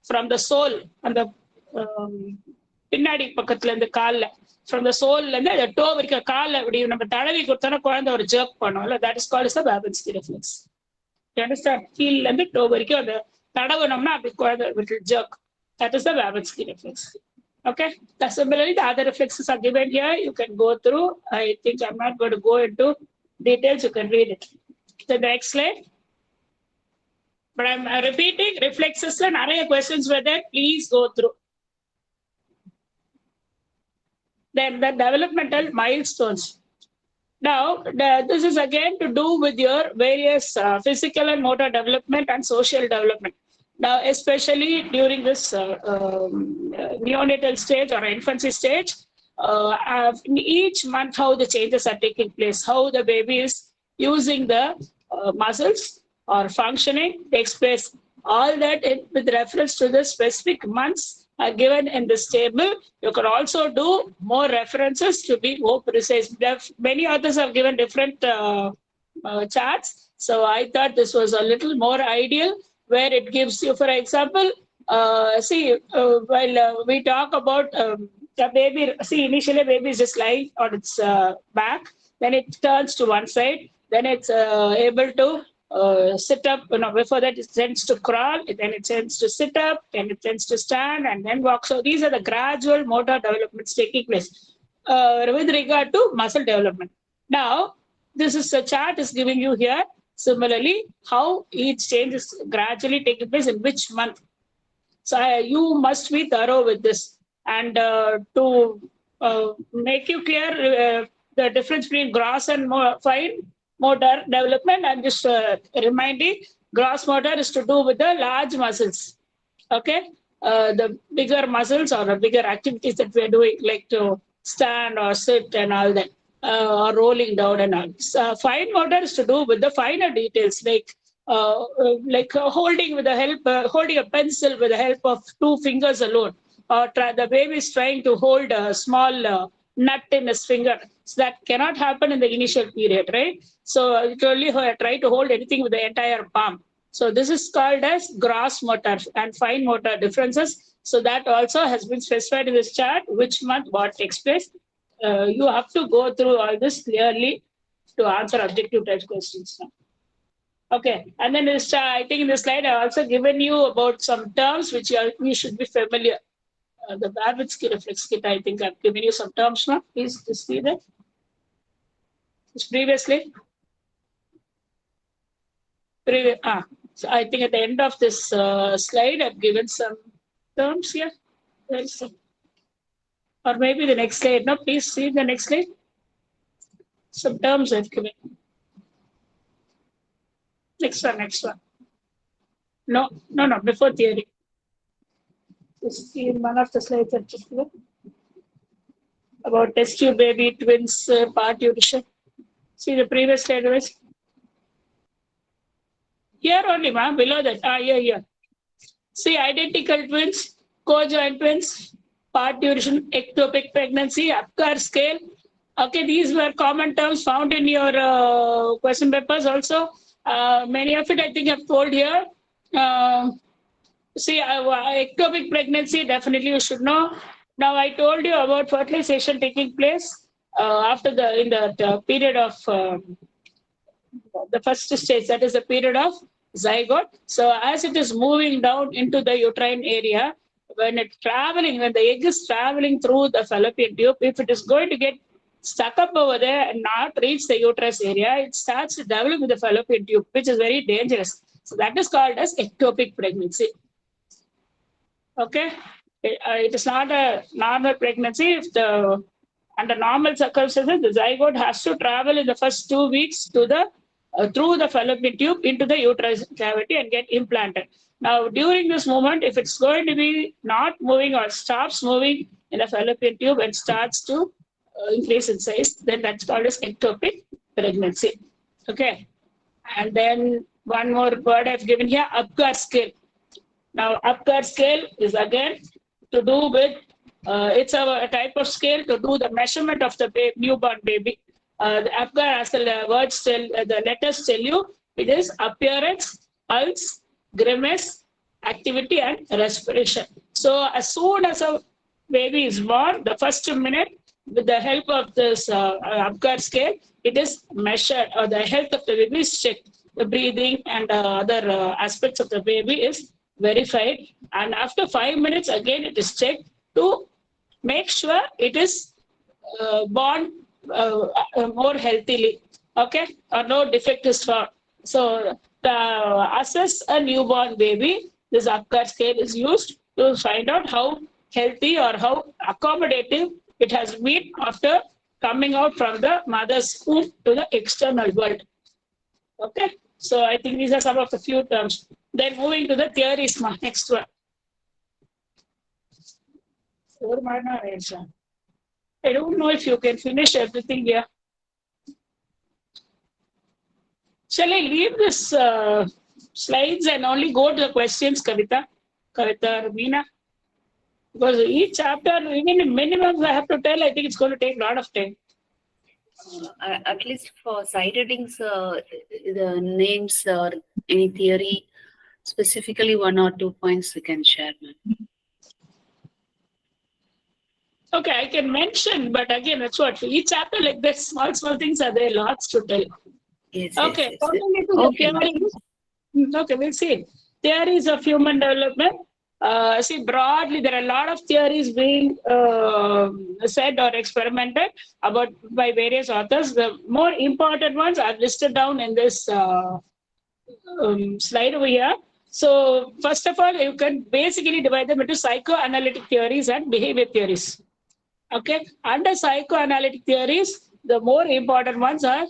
from the sole அந்த பின்னாடி பக்கத்துல இருந்து கால்ல from the sole இருந்து அந்த toe வரைக்கும் கால்ல இப்படி நம்ம தடவி கொடுத்தோம்னா குழந்தை ஒரு jerk பண்ணும்ல, that is called as the Babinski reflex. You understand? கீழ்ல இருந்து toe வரைக்கும் அந்த தடவனோம்னா அப்படி குழந்தை will jerk. That is the Babinski reflex. Okay. Similarly, the other reflexes are given here. You can go through. I think I'm not going to go into details. You can read it. The next slide. But I'm repeating reflexes and other questions were there. Please go through. Then the developmental milestones. Now, this is again to do with your various physical and motor development and social development. Now, especially during this neonatal stage or infancy stage, in each month, how the changes are taking place, how the baby is using the muscles or functioning takes place. All that with reference to the specific months are given in this table. You can also do more references to be more precise. Many authors have given different charts. So I thought this was a little more ideal, where it gives you, for example, while we talk about the baby, see, initially baby is just lying on its back, then it turns to one side, then it's able to sit up, before that it tends to crawl, then it tends to sit up, then it tends to stand and then walk. So these are the gradual motor developments taking place with regard to muscle development. Now, this is a chart is giving you here. Similarly, how each change is gradually taking place in which month. So you must be thorough with this. And to make you clear the difference between gross and fine motor development, I'm just reminding, gross motor is to do with the large muscles. Okay. The bigger muscles or the bigger activities that we're doing, like to stand or sit and all that. Or rolling down and all. Fine motor is to do with the finer details, like holding with the help, holding a pencil with the help of 2 fingers alone, or the baby is trying to hold a small nut in his finger. So that cannot happen in the initial period, right? So it only try to hold anything with the entire palm. So this is called as gross motor and fine motor differences. So that also has been specified in this chart, which month what takes place. You have to go through all this clearly to answer objective type questions. Okay, and then this, I think in this slide I also given you about some terms which you should be familiar. The Babinski reflex kit, I think I've given you some terms now. Please just see that. Just previously. So I think at the end of this slide I've given some terms here. There's some. Or maybe the next slide. No, please see the next slide. Some terms I've given. Next one. No, before theory. Just see in one of the slides I've just given. About test tube baby, twins, parturition. See the previous slide was. Here only, ma'am, below that. Here. See, identical twins, co-joint twins, parturition, ectopic pregnancy, Apgar scale. Okay, these were common terms found in your question papers also. Many of it I think I've told here. See, ectopic pregnancy, definitely you should know. Now I told you about fertilization taking place after the period of the first stage, that is the period of zygote. So as it is moving down into the uterine area, when the egg is traveling through the fallopian tube, if it is going to get stuck up over there and not reach the uterus area, it starts to develop with the fallopian tube, which is very dangerous. So that is called as ectopic pregnancy. Okay, it is not a normal pregnancy. If under normal circumstances, the zygote has to travel in the first 2 weeks to the through the fallopian tube into the uterus cavity and get implanted. Now, during this moment, if it's going to be not moving or stops moving in the fallopian tube and starts to increase in size, then that's called as ectopic pregnancy. Okay. And then one more word I've given here, Apgar scale. Now, Apgar scale is again to do with, it's a type of scale to do the measurement of the newborn baby. The Apgar, as the words tell, the letters tell you, it is appearance, pulse, grimace, activity, and respiration. So as soon as a baby is born, the first minute, with the help of this Apgar scale, it is measured, or the health of the baby is checked. The breathing and other aspects of the baby is verified. And after 5 minutes, again, it is checked to make sure it is born more healthily, okay, or no defect is found. So to assess a newborn baby, this Apgar scale is used to find out how healthy or how accommodative it has been after coming out from the mother's womb to the external world. Okay, so I think these are some of the few terms. Then moving to the theories, next one. I don't know if you can finish everything here. Shall I leave this slides and only go to the questions, Kavita, or Meena? Because each chapter, even minimum, I have to tell, I think it's going to take a lot of time. At least for side readings, the names or any theory, specifically 1 or 2 points we can share, ma'am. Okay, I can mention, but again, that's what, for each chapter like this, small things are there, lots to tell. Yes, Okay, yes, yes. okay, okay, we'll see. Theories of human development. See, broadly, there are a lot of theories being said or experimented about by various authors. The more important ones are listed down in this slide over here. So, first of all, you can basically divide them into psychoanalytic theories and behavior theories. Okay, under psychoanalytic theories, the more important ones are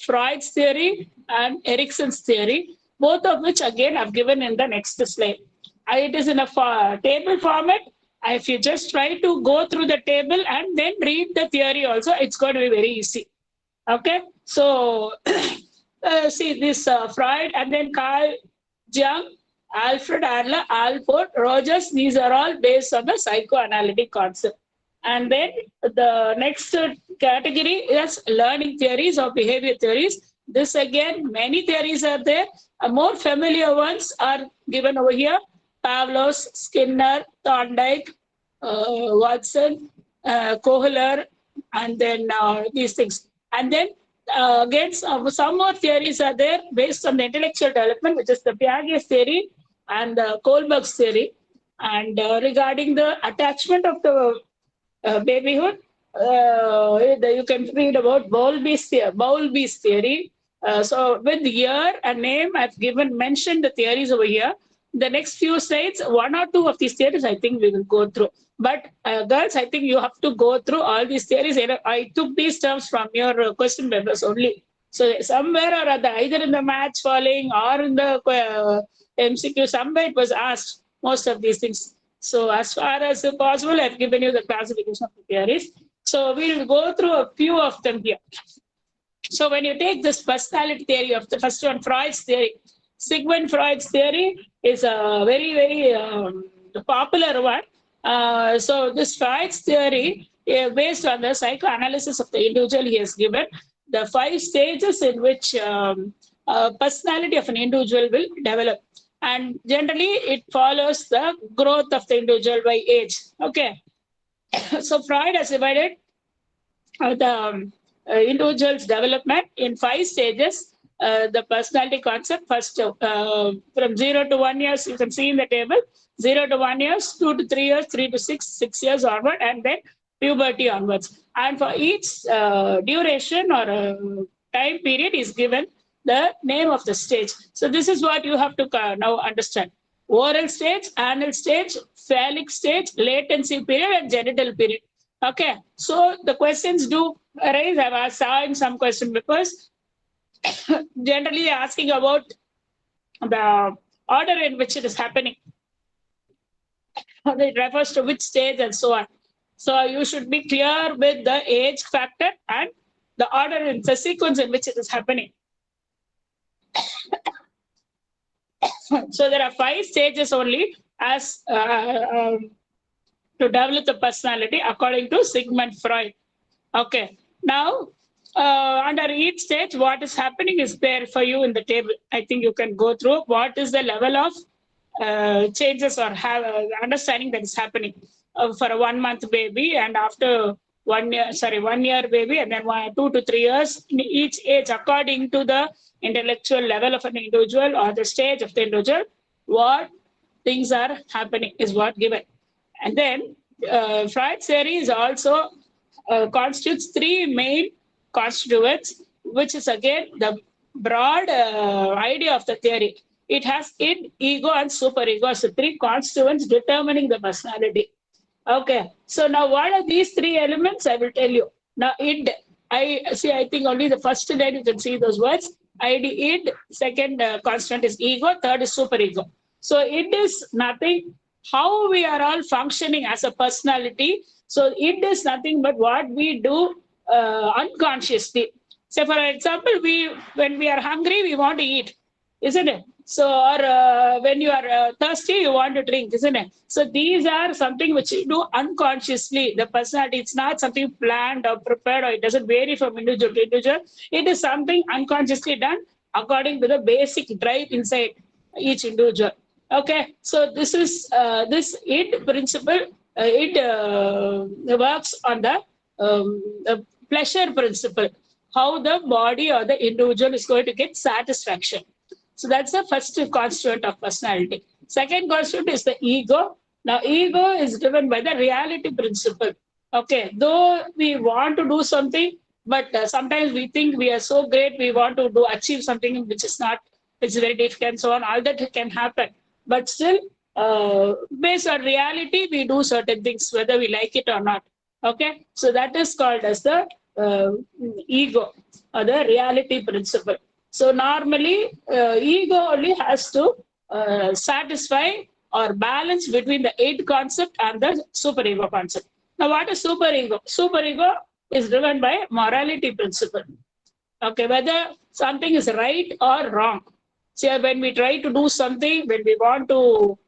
Freud's theory and Erickson's theory, both of which again I've given in the next slide. It is in a table format. If you just try to go through the table and then read the theory also, it's going to be very easy. Okay, so see this Freud and then Carl Jung, Alfred Adler, Alport, Rogers, these are all based on the psychoanalytic concept. And then the next category is learning theories or behavior theories. This again, many theories are there. More familiar ones are given over here. Pavlos, Skinner, Thorndike, Watson, Kohler, and then these things. And then again, some more theories are there based on the intellectual development, which is the Piaget's theory and Kohlberg's theory. And regarding the attachment of the babyhood, you can read about Bowlby's theory. So with year and name, I've mentioned the theories over here. The next few slides, 1 or 2 of these theories, I think we will go through. But girls, I think you have to go through all these theories. I took these terms from your question papers only. So somewhere or other, either in the match falling or in the MCQ, somewhere it was asked, most of these things. So as far as possible, I've given you the classification of the theories. So we'll go through a few of them here. So when you take this personality theory of the first one, Freud's theory, Sigmund Freud's theory is a very popular one. So this Freud's theory, based on the psychoanalysis of the individual, he has given the 5 stages in which personality of an individual will develop. And generally, it follows the growth of the individual by age. Okay. So Freud has divided the individual's development in 5 stages. The personality concept, first from 0 to 1 years, you can see in the table, 0 to 1 years, 2 to 3 years, 3 to 6 years onward, and then puberty onwards. And for each duration or time period is given the name of the stage. So this is what you have to now understand. Oral stage, anal stage, phallic stage, latency period, and genital period. Okay, so the questions do arise. I've saw in some question papers, generally asking about the order in which it is happening. It refers to which stage and so on. So you should be clear with the age factor and the order in the sequence in which it is happening. So there are 5 stages only, as to develop the personality according to Sigmund Freud. Okay. Now, under each stage, what is happening is there for you in the table. I think you can go through what is the level of changes or have understanding that is happening for a 1 month baby, and after 1 year baby, and then 2 to 3 years in each age, according to the intellectual level of an individual or the stage of the individual, what things are happening is what given. And then Freud's theory is also constitutes three main constituents, which is again the broad idea of the theory. It has id, ego, and superego as the three constituents determining the personality. Okay, so now what are these three elements? I will tell you. Now, id, I think only the first line you can see those words. Id, second constant is ego, third is superego. So it is nothing, how we are all functioning as a personality. So it is nothing but what we do unconsciously. So for example, when we are hungry, we want to eat, isn't it? So, or when you are thirsty, you want to drink, isn't it? So these are something which you do unconsciously. The personality, it's not something planned or prepared, or it doesn't vary from individual to individual. It is something unconsciously done according to the basic drive inside each individual. Okay, so this is this id principle. It works on the pleasure principle, how the body or the individual is going to get satisfaction. So that's the first constituent of personality. Second constituent is the ego. Now, ego is driven by the reality principle. Okay, though we want to do something, but sometimes we think we are so great, we want to achieve something which is not, which is very difficult, so on. All that can happen. But still, based on reality, we do certain things, whether we like it or not. Okay, so that is called as the ego or the reality principle. So normally, ego only has to satisfy or balance between the id concept and the superego concept. Now, what is superego? Superego is driven by morality principle. Okay, whether something is right or wrong. So when we try to do something, when we want to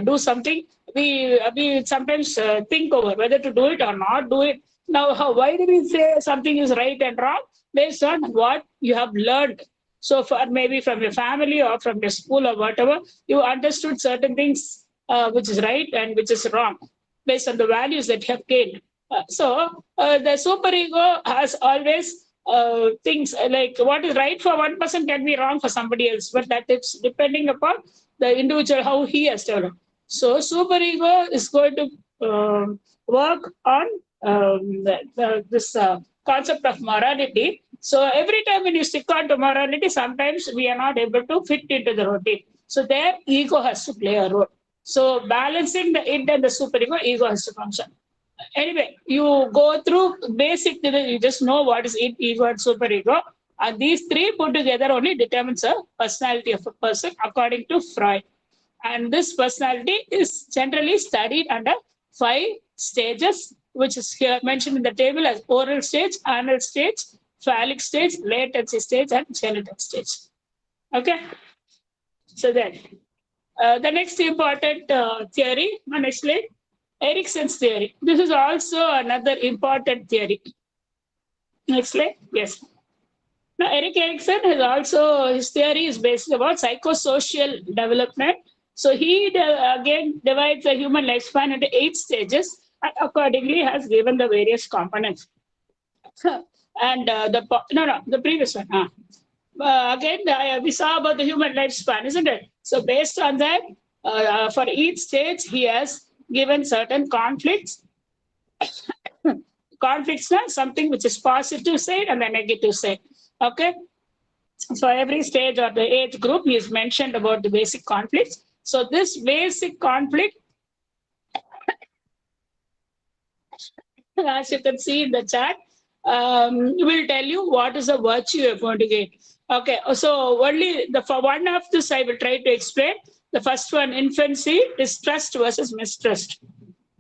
do something, we sometimes think over whether to do it or not do it. Now, why do we say something is right and wrong? Based on what you have learned. So for maybe from your family or from your school or whatever, you understood certain things which is right and which is wrong based on the values that you have gained. So the superego has always things like what is right for one person can be wrong for somebody else, but that is depending upon the individual, how he has developed. So superego is going to work on this concept of morality. So every time when you stick on to morality, sometimes we are not able to fit into the routine. So there, ego has to play a role. So balancing the id and the superego, ego has to function. Anyway, you go through basic, you just know what is id, ego, and superego. And these three put together only determines a personality of a person according to Freud. And this personality is generally studied under 5 stages, which is here mentioned in the table as oral stage, anal stage, phallic stage, latency stage, and genital stage. Okay. So then, the next important theory, honestly, Erickson's theory. This is also another important theory. Next slide. Yes. Now, Erickson has also, his theory is based about psychosocial development. So he again divides the human lifespan into 8 stages and accordingly has given the various components. And the previous one. Again, we saw about the human lifespan, isn't it? So based on that, for each stage, he has given certain conflicts. Conflicts are something which is positive side and the negative side. Okay. So every stage or the age group, he has mentioned about the basic conflicts. So this basic conflict, as you can see in the chart, will tell you what is the virtue you're going to get. Okay, so only for one of this I will try to explain. The first one, infancy, is trust versus mistrust.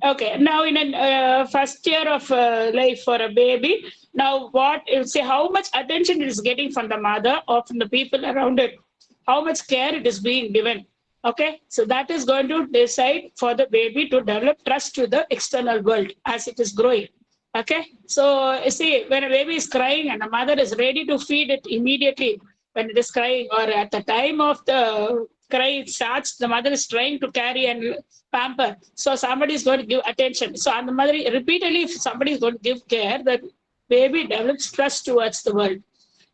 Okay, now in a first year of life for a baby, now what, say how much attention it is getting from the mother or from the people around it, how much care it is being given. Okay, so that is going to decide for the baby to develop trust to the external world as it is growing. Okay, so you see, when a baby is crying and the mother is ready to feed it immediately when it is crying, or at the time of the cry it starts, the mother is trying to carry and pamper. So somebody is going to give attention. So and the mother repeatedly, if somebody is going to give care, the baby develops trust towards the world.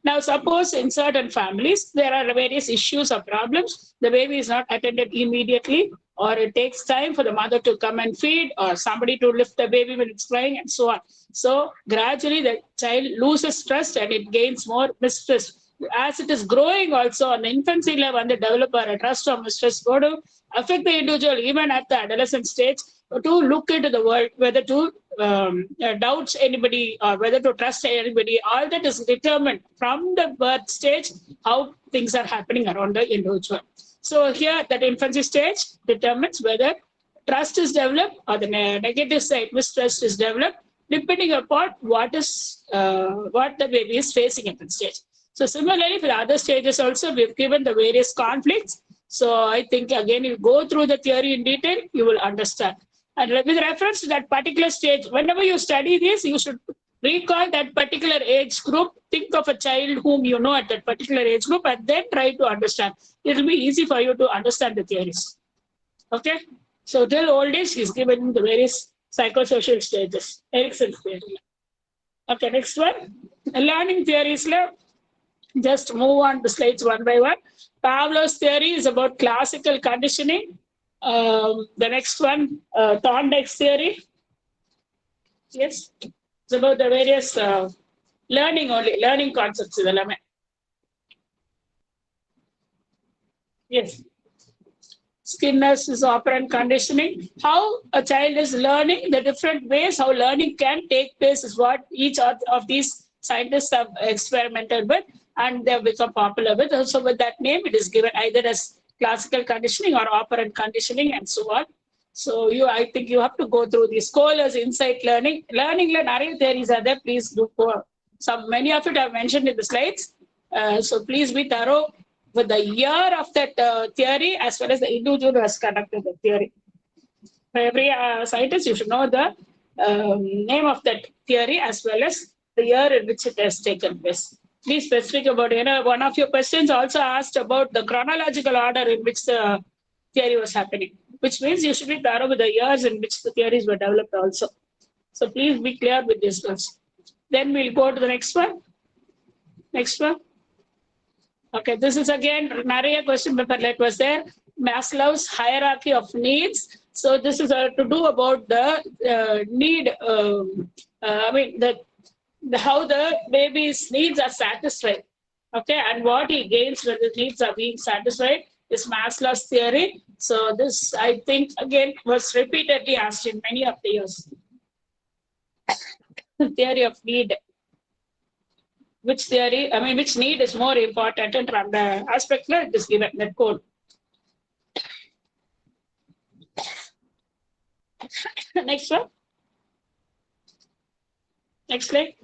Now, suppose in certain families, there are various issues or problems. The baby is not attended immediately, or it takes time for the mother to come and feed, or somebody to lift the baby when it's crying, and so on. So, gradually, the child loses trust and it gains more mistrust. As it is growing, also on the infancy level, and the developer, a trust or mistrust go to affect the individual, even at the adolescent stage, to look into the world, whether to doubt anybody or whether to trust anybody. All that is determined from the birth stage, how things are happening around the individual. So here, that infancy stage determines whether trust is developed or the negative side, mistrust is developed, depending upon what the baby is facing at that stage. So similarly, for the other stages also, we've given the various conflicts. So I think, again, you go through the theory in detail, you will understand. And with reference to that particular stage, whenever you study this, you should recall that particular age group, think of a child whom you know at that particular age group, and then try to understand. It will be easy for you to understand the theories. Okay? So till old age, he's given the various psychosocial stages. Erickson's theory. Okay, next one. Learning theories. Just move on the slides one by one. Pavlov's theory is about classical conditioning. The next one, Thorndike's theory. Yes, it's about the various learning concepts. Yes. Skinner's is operant conditioning. How a child is learning, the different ways how learning can take place is what each of these scientists have experimented with, and they have become popular with. Also, with that name, it is given either as classical conditioning or operant conditioning, and so on. So I think you have to go through these. Kohler's insight learning. நிறைய theories are there. Please do go. Many of it I have mentioned in the slides. So please be thorough with the year of that theory as well as the individual who has conducted the theory. For every scientist, you should know the name of that theory as well as the year in which it has taken place. Be specific about it. One of your questions also asked about the chronological order in which the theory was happening, which means you should be thorough with the years in which the theories were developed also. So please be clear with this ones. Then we'll go to the next one. Next one. Okay, this is again Nariya question paper let was there. Maslow's hierarchy of needs. So this is to do about the need. How the baby's needs are satisfied. Okay, and what he gains when the needs are being satisfied is Maslow's theory. So this, I think, again was repeatedly asked in many of the years. Theory of need. Which theory, which need is more important, and from the aspect it is given that code. Next one. Next slide.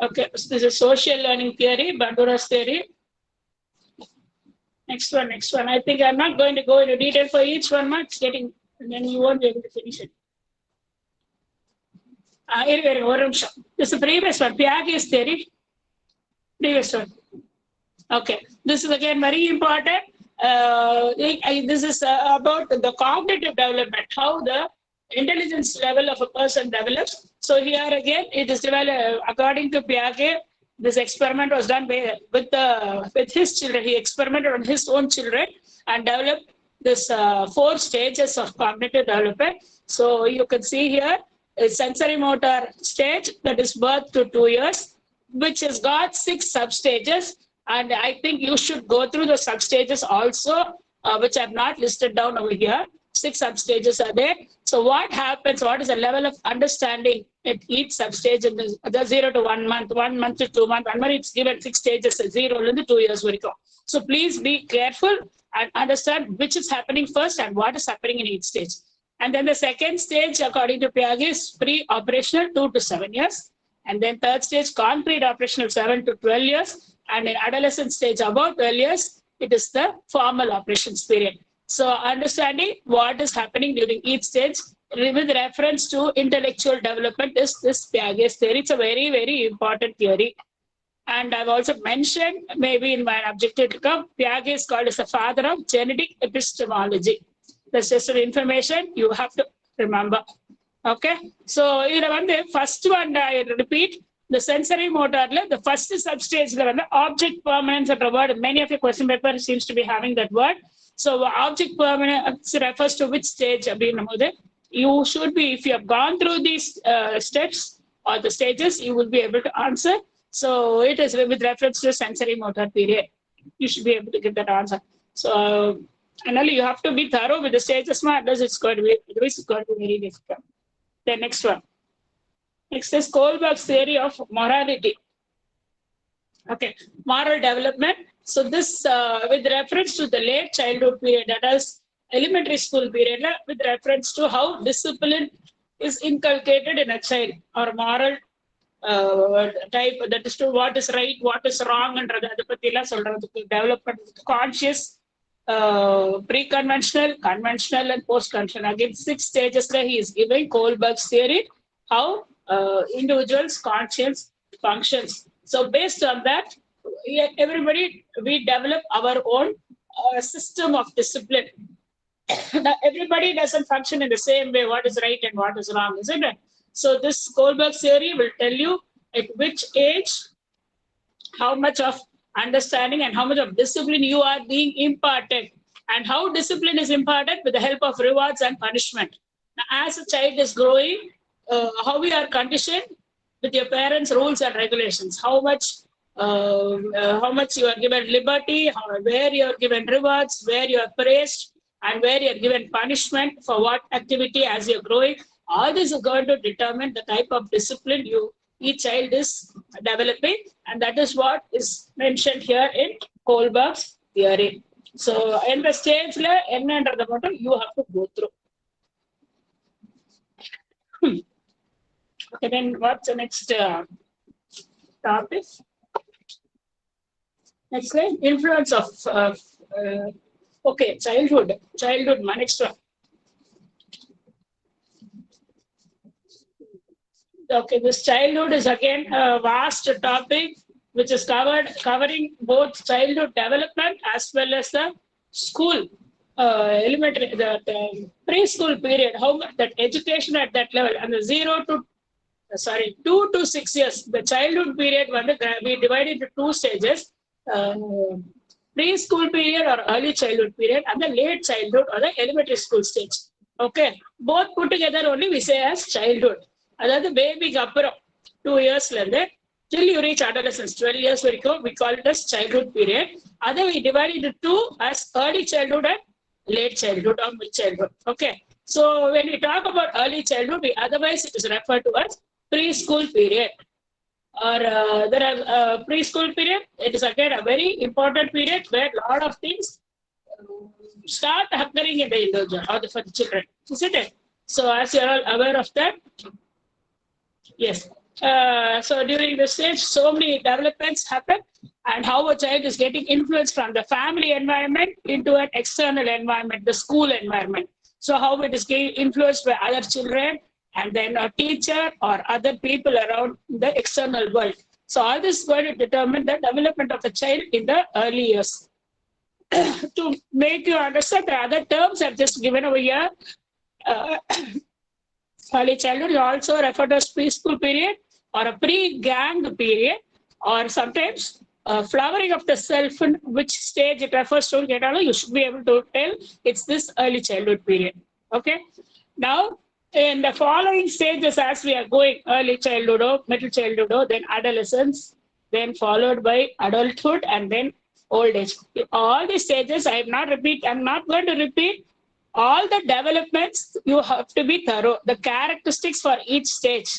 Okay, so this is social learning theory, Bandura's theory. Next one. I think I'm not going to go into detail for each one much, and then you won't be able to finish it. This is the previous one, Piaget's theory. Previous one. Okay, this is again very important. This is about the cognitive development, how the intelligence level of a person develops. So here again, it is developed according to Piaget. This experiment was done with his children. He experimented on his own children and developed this 4 stages of cognitive development. So you can see here, a sensory motor stage, that is birth to 2 years, which has got 6 substages. And I think you should go through the substages also, which are not listed down over here. 6 substages are there. So what happens, what is the level of understanding at each substage in the 0 to 1 month, 1 month to 2 months, and when it's given 6 stages, 0 to 2 years. So please be careful and understand which is happening first and what is happening in each stage. And then the second stage, according to Piaget, is pre-operational 2 to 7 years. And then third stage, concrete operational 7 to 12 years. And in adolescent stage, about 12 years, it is the formal operations period. So understanding what is happening during each stage with reference to intellectual development is this Piaget's theory. It's a very, very important theory. And I've also mentioned, maybe in my objective to come, Piaget is called as the father of genetic epistemology. That's just an information you have to remember. Okay. So, the first one, I repeat, the sensory motor, the first substage, the object permanence of the word. Many of your question paper seems to be having that word. So, object permanence refers to which stage? You should be, if you have gone through these steps or the stages, you will be able to answer. So it is with reference to sensory motor period. You should be able to get that answer. So finally, you have to be thorough with the stages. Otherwise, it's going to be very difficult. The next one. Next is Kohlberg's theory of morality. Okay, moral development. So this with reference to the late childhood period, that is elementary school period, with reference to how discipline is inculcated in a child or moral type, that is to what is right, what is wrong, and development conscious, pre-conventional, conventional, and post-conventional. Again, 6 stages that he is giving Kohlberg's theory, how individuals' conscience functions. So based on that, everybody, we develop our own system of discipline. Now, everybody doesn't function in the same way, what is right and what is wrong, isn't it? So this Kohlberg theory will tell you at which age, how much of understanding and how much of discipline you are being imparted, and how discipline is imparted with the help of rewards and punishment. Now, as a child is growing, how we are conditioned with your parents' rules and regulations, how much you are given liberty, where you are given rewards, where you are praised, and where you are given punishment for what activity as you're growing. All this is going to determine the type of discipline each child is developing, and that is what is mentioned here in Kohlberg's theory. So, in the stage, under the bottom, you have to go through. Okay, then what's the next topic? Next slide. Influence of childhood. Next one. Okay, this childhood is again a vast topic which is covering both childhood development as well as the school, elementary, the preschool period. How much that education at that level, and the 2 to 6 years, the childhood period. We divide into 2 stages: preschool period or early childhood period, and the late childhood or the elementary school stage. Okay, both put together only we say as childhood. That is baby kappuram 2 years till you reach adolescence, 12 years we call it as childhood period. Other we divide into 2 as early childhood and late childhood or mid childhood. Okay, so when we talk about early childhood, otherwise it is referred to as preschool period. Or there are preschool period. It is again a very important period where a lot of things start occurring in the individual or for the children, isn't it? So as you are all aware of that, yes. So during this stage, so many developments happen, and how a child is getting influenced from the family environment into an external environment, the school environment. So how it is getting influenced by other children, and then a teacher or other people around the external world. So all this is going to determine the development of the child in the early years. To make you understand, the other terms I've just given over here. Early childhood is also referred to as preschool period or a pre-gang period, or sometimes flowering of the self, in which stage it refers to. You should be able to tell it's this early childhood period. Okay. Now, in the following stages, as we are going, early childhood, middle childhood, then adolescence, then followed by adulthood, and then old age. All these stages, I'm not going to repeat. All the developments, you have to be thorough. The characteristics for each stage,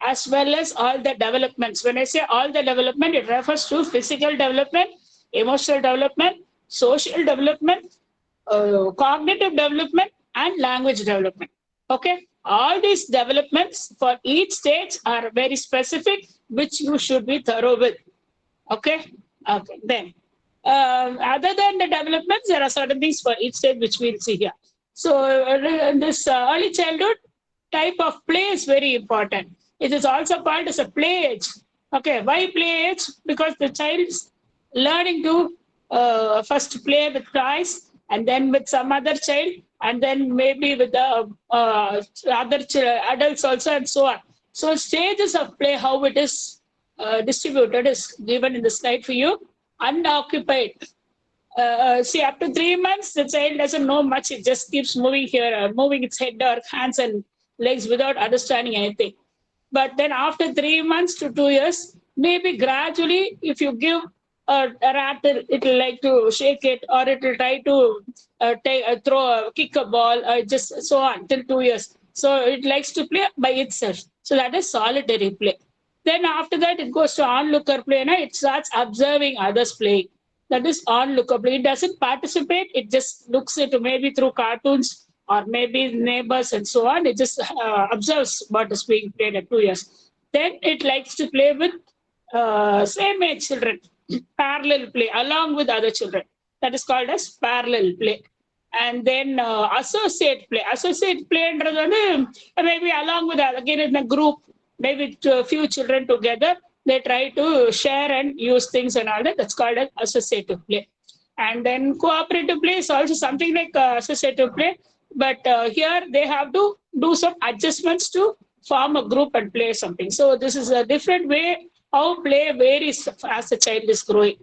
as well as all the developments. When I say all the development, it refers to physical development, emotional development, social development, cognitive development, and language development. Okay. All these developments for each stage are very specific, which you should be thorough with. Okay. Okay. Then Other than the developments, there are certain things for each stage which we'll see here. So this early childhood type of play is very important. It is also called as a play age. Okay, why play age? Because the child's learning to first play with toys and then with some other child and then maybe with the other adults also and so on. So stages of play, how it is distributed is given in the slide for you. Unoccupied. See, up to 3 months, the child doesn't know much. It just keeps moving here, moving its head or hands and legs without understanding anything. But then after 3 months to 2 years, maybe gradually, if you give a rat, it will like to shake it or it will try to kick a ball, just so on till 2 years. So it likes to play by itself. So that is solitary play. Then after that, it goes to onlooker play. No? It starts observing others playing. That is onlooker play. It doesn't participate. It just looks into maybe through cartoons or maybe neighbors and so on. It just observes what is being played at 2 years. Then it likes to play with same age children, parallel play along with other children. That is called as parallel play. And then associate play. Associate play maybe along with again in a group, maybe a few children together, they try to share and use things and all that. That's called as associative play. And then cooperative play is also something like associative play. But here they have to do some adjustments to form a group and play something. So this is a different way how play varies as the child is growing.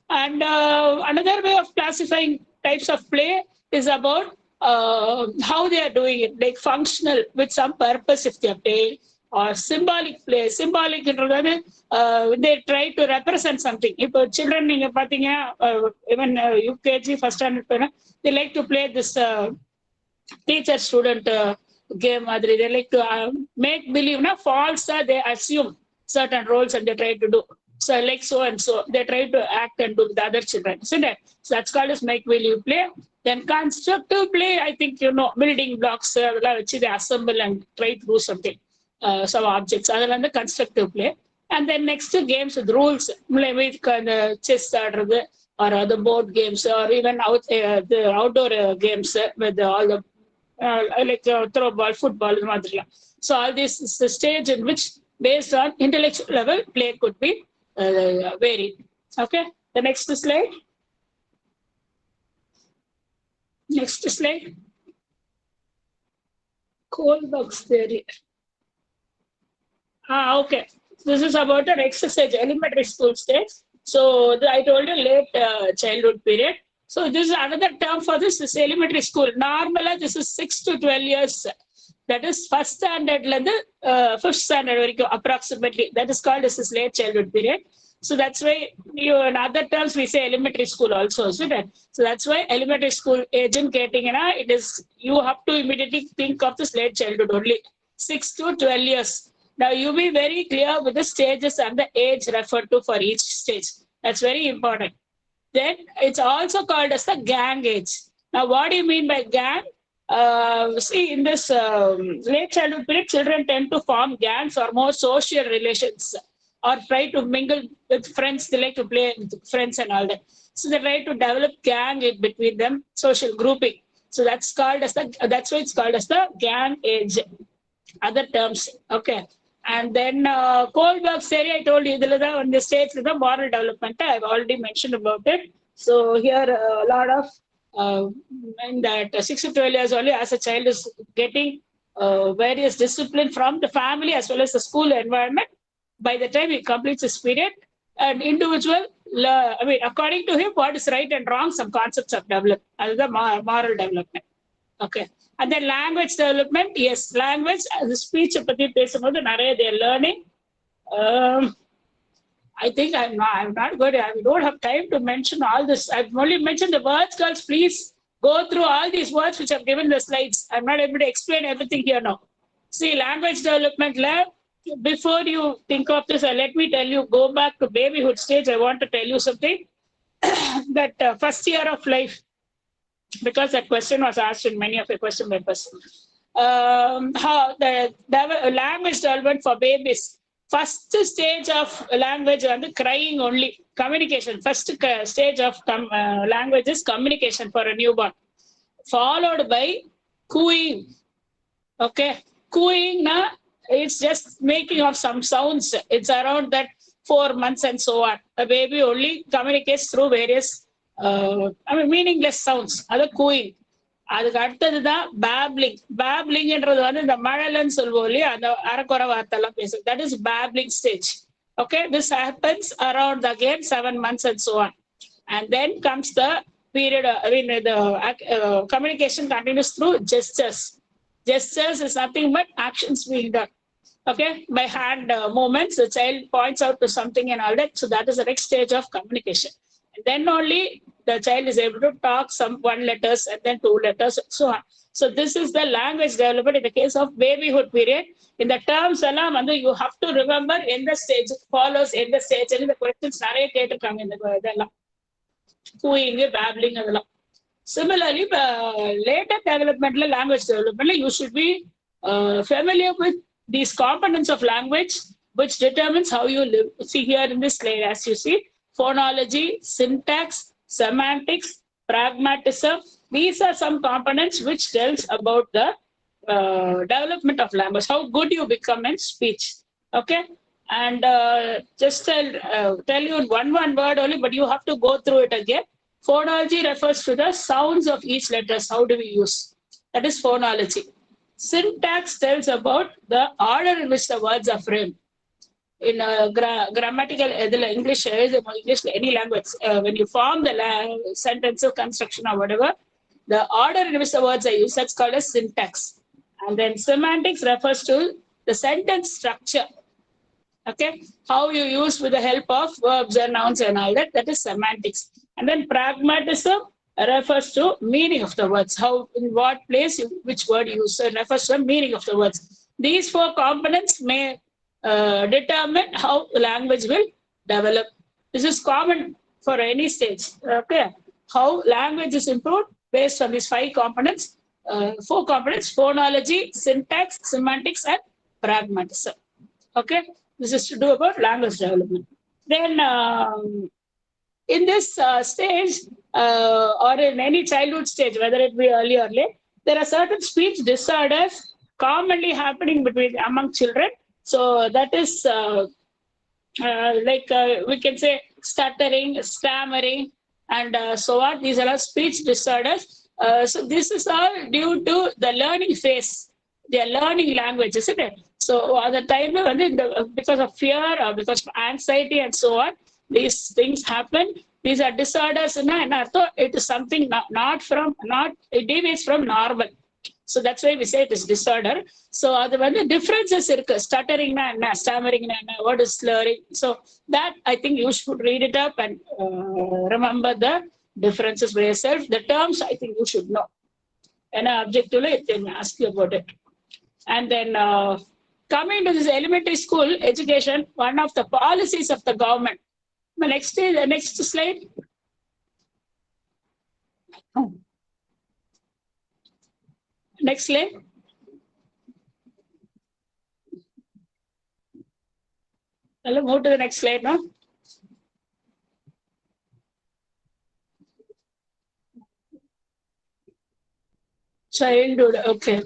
And another way of classifying types of play is about how they are doing it, like functional with some purpose if they are playing, or symbolic play. Symbolic, they try to represent something. If children, even UKG, first standard, they like to play this teacher-student game. They like to make believe, false, they assume certain roles and they try to do. So like so and so, they try to act and do with the other children, isn't it? So that's called as make-believe play. Then constructive play, I think, building blocks, they assemble and try to do something. Some objects other than the constructive play. And then next games with rules, like chess or other board games, or even the outdoor games with all the like throw ball, football. So all this is the stage in which, based on intellectual level, play could be varied. Okay, the next slide. Next slide. Kohlberg's theory. Okay. This is about an exercise, elementary school stage. So I told you late childhood period. So this is another term for this is elementary school. Normally, this is 6 to 12 years. That is first standard, 5th standard, approximately. That is called as this late childhood period. So that's why in other terms we say elementary school also, isn't it? So that's why elementary school age in getting, it is, you have to immediately think of this late childhood only. 6 to 12 years. Now, you be very clear with the stages and the age referred to for each stage. That's very important. Then it's also called as the gang age. Now, what do you mean by gang? See, in this late childhood period, children tend to form gangs or more social relations, or try to mingle with friends. They like to play with friends and all that. So they try to develop gang between them, social grouping. So that's called as that's why it's called as the gang age. Other terms, okay. And then Kohlberg's theory, I told you, on the stage of the moral development, I've already mentioned about it. So here a lot of, in that 6 to 12 years only, as a child is getting various discipline from the family as well as the school environment. By the time he completes his period, an individual, according to him, what is right and wrong, some concepts of development, as the moral development. Okay. And then language development, yes, language, the speech, they are learning. I think I'm not good. We don't have time to mention all this. I've only mentioned the words, girls. Please go through all these words which I've given the slides. I'm not able to explain everything here now. See, language development lab. Before you think of this, let me tell you, go back to babyhood stage. I want to tell you something. That first year of life, because that question was asked in many of the question papers. How the language development for babies. First stage of language and crying only. communication. First stage of language is communication for a newborn, followed by cooing. Okay, cooing na, it's just making of some sounds. It's around that 4 months and so on. A baby only communicates through various meaningless sounds. That's cooing. அதுக்கு அடுத்ததுதான் பேப்லிங். பேப்லிங்ன்றது வந்து இந்த மழலைன்னு சொல்லுவோம் இல்லையா, அந்த அரைக்குறை வார்த்தைலாம் பேசுறது. That is babbling stage. Okay, this happens around again 7 months and so on. And then comes the period, the communication continues through gestures. Gestures is nothing but actions being done. Okay, by hand movements, the child points out to something and all that. So that is the next stage of communication. And then only the child is able to talk some 1 letters and then 2 letters and so on. So this is the language development in the case of babyhood period. In the terms, you have to remember in the stage follows in the stage. And the questions in the cooing, babbling. Similarly, later developmental language development, you should be familiar with these components of language, which determines how you live. See here in this slide, as you see, phonology, syntax, semantics, pragmatism. These are some components which tells about the development of language, how good you become in speech. Okay, and just tell you one word only, but you have to go through it again. Phonology refers to the sounds of each letters. How do we use? That is phonology. Syntax tells about the order in which the words are framed. In grammatical English, any language, when you form the sentence of construction or whatever, the order in which the words are used, that's called as syntax. And then semantics refers to the sentence structure. Okay, how you use with the help of verbs and nouns and all that, that is semantics. And then pragmatism refers to meaning of the words, how, in what place, which word you use. So it refers to the meaning of the words. These 4 components may determine how the language will develop. This is common for any stage. Okay, how language is improved based on these 5 components, 4 components: phonology, syntax, semantics, and pragmatism. Okay, this is to do about language development. Then in this stage or in any childhood stage, whether it be early or late, there are certain speech disorders commonly happening among children. So that is we can say stuttering, stammering, and so on. These are all speech disorders. So this is all due to the learning phase. They are learning language, isn't it? So at the time, because of fear or because of anxiety and so on, these things happen. These are disorders, and it is something it deviates from normal. So that's why we say it is disorder. So the differences irukku. Stuttering na enna, stammering na enna, what is slurring. So that I think you should read it up and remember the differences by yourself. The terms I think you should know. And objectively it can ask you about it. And then coming to this elementary school education, one of the policies of the government. Next slide. Next slide. Let's move to the next slide now. Childhood, okay.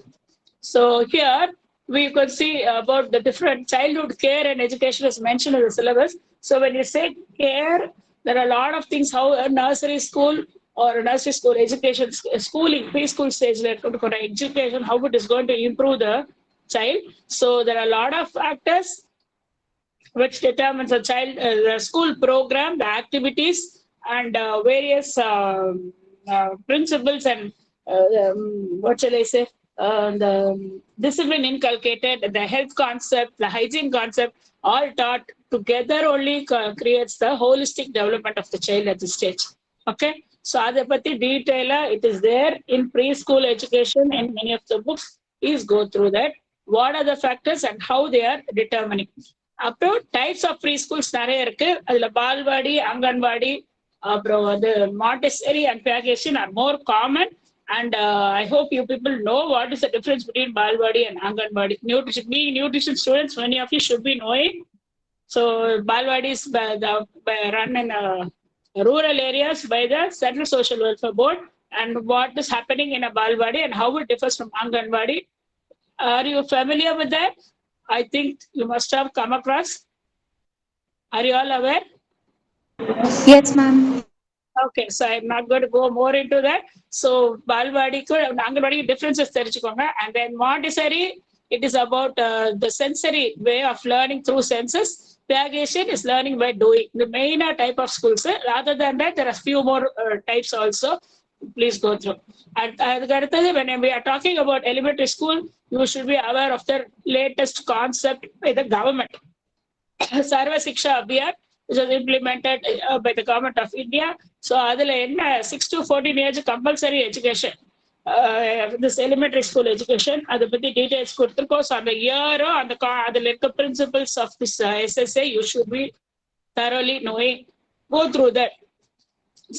So here we could see about the different childhood care and education is mentioned in the syllabus. So when you say care, there are a lot of things, how a nursery school or a nursery school education, schooling, preschool stage, education, how it is going to improve the child. So there are a lot of factors which determines a child, the school program, the activities, and various principles and what shall I say, the discipline inculcated, the health concept, the hygiene concept, all taught together only creates the holistic development of the child at this stage. Okay, so adapati detail, it is there in preschool education in many of the books. Please go through that. What are the factors and how they are determining. Apro types of preschools நிறைய இருக்கு. அதுல பால்வாடி, அங்கன்வாடி, அப்புறம் அது Montessori and Pagation are more common. And I hope you people know what is the difference between Balwadi and Anganwadi. Nutrition students, many of you should be knowing. So Balwadis run in rural areas by the Central Social Welfare Board, and what is happening in a Balwadi and how it differs from Anganwadi. Are you familiar with that? I think you must have come across. Are you all aware? Yes, ma'am. Okay, so I'm not going to go more into that. So Balwadi and Anganwadi differences தெரிஞ்சுக்கோங்க. And then Montessori, it is about the sensory way of learning through senses. Piaget is learning by doing. The main type of schools. Rather than that, there are few more types also. Please go through. And when we are talking about elementary school, you should be aware of the latest concept by the government. Sarva Siksha Abhiyan, which was implemented by the government of India. So, adula enna 6 to 14 years compulsory education. This elementary school education, adu patti details kuduthirukkom. So, அந்த year and the adula irukka principles of this SSA, you should be thoroughly knowing. Go through that.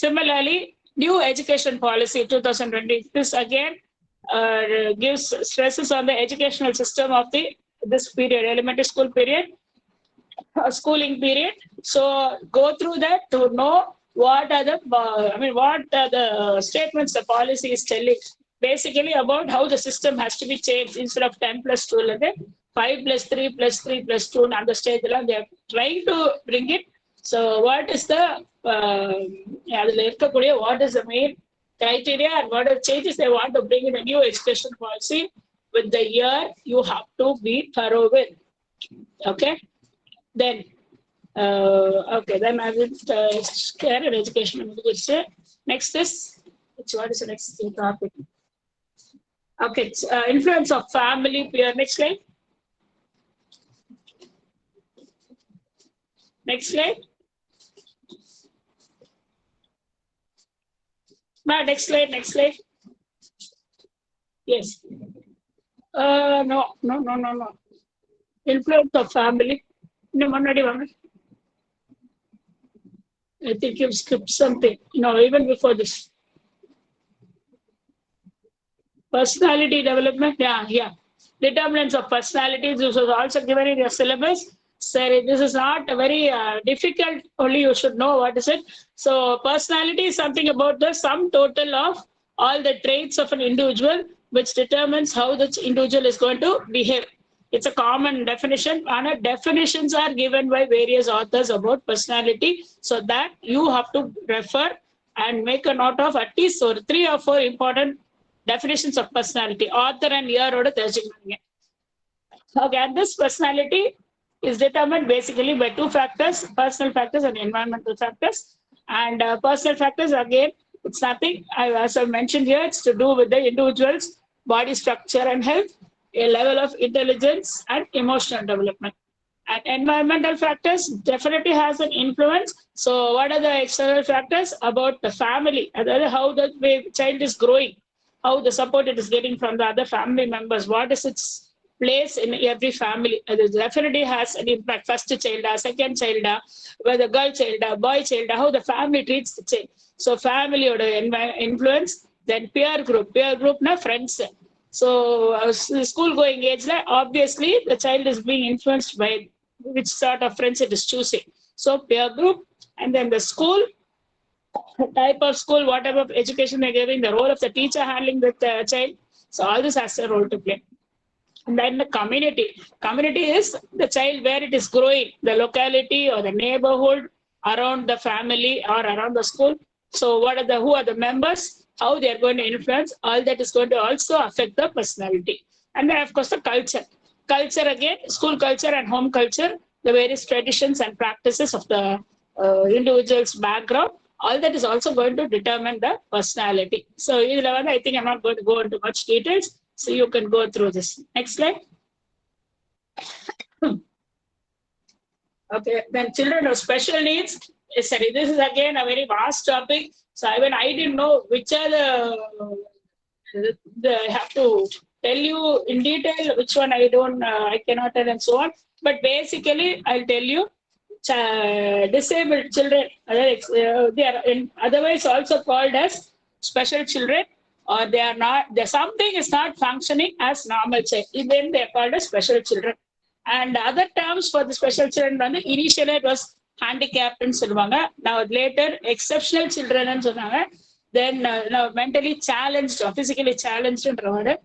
Similarly, new education policy 2020. This again gives stresses on the educational system of this period, elementary school period. Schooling period. So go through that to know what are the statements the policy is telling. Basically about how the system has to be changed. Instead of 10 plus 2, 5 plus 3 plus 3 plus 2 and the stage they are trying to bring it. So what is the what is the main criteria and what are the changes they want to bring in a new education policy? With the year you have to be thorough with. Okay. Then, then I will share an education. Next is, what is the next topic? Okay, influence of family peer. Next slide. Next slide. Next slide. Next slide. Yes. No. Influence of family. I think you've skipped something. No, even before this. Personality development. Yeah. Determinants of personalities. This was also given in your syllabus. Sorry, this is not a very difficult. Only you should know what is it. So personality is something about the sum total of all the traits of an individual, which determines how the individual is going to behave. It's a common definition, and definitions are given by various authors about personality, so that you have to refer and make a note of at least 3 or 4 important definitions of personality. Author and year oda தெரிஞ்சுக்கணும். Okay, and this personality is determined basically by 2 factors: personal factors and environmental factors. And personal factors, again, it's nothing. As I mentioned here, it's to do with the individual's body structure and health, a level of intelligence and emotional development. And environmental factors definitely has an influence. So what are the external factors? About the family, how the child is growing, how the support it is getting from the other family members, what is its place in every family. It definitely has an impact. First child, second child, whether girl child, boy child, how the family treats the child. So family or influence. Then peer group na friends. So school going age, obviously the child is being influenced by which sort of friends it is choosing. So peer group, and then the school, type of school, what type of education they're giving, the role of the teacher handling with the child. So all this has a role to play. And then the community. Community is the child where it is growing, the locality or the neighborhood around the family or around the school. So who are the members? How they are going to influence, all that is going to also affect the personality. And then of course the culture. Culture again, school culture and home culture, the various traditions and practices of the individual's background, all that is also going to determine the personality. So I think I'm not going to go into much details, so you can go through this. Next slide. Okay, then children with special needs. Sorry, this is again a very vast topic. So even I didn't know which are I have to tell you in detail which one I cannot tell and so on. But basically, I'll tell you, disabled children, they are otherwise also called as special children, or they are not. Something is not functioning as normal child. Then they are called as special children. And other terms for the special children, initially it was handicapped and silvanga. Now later exceptional children and sonanga. Then now mentally challenged or physically challenged and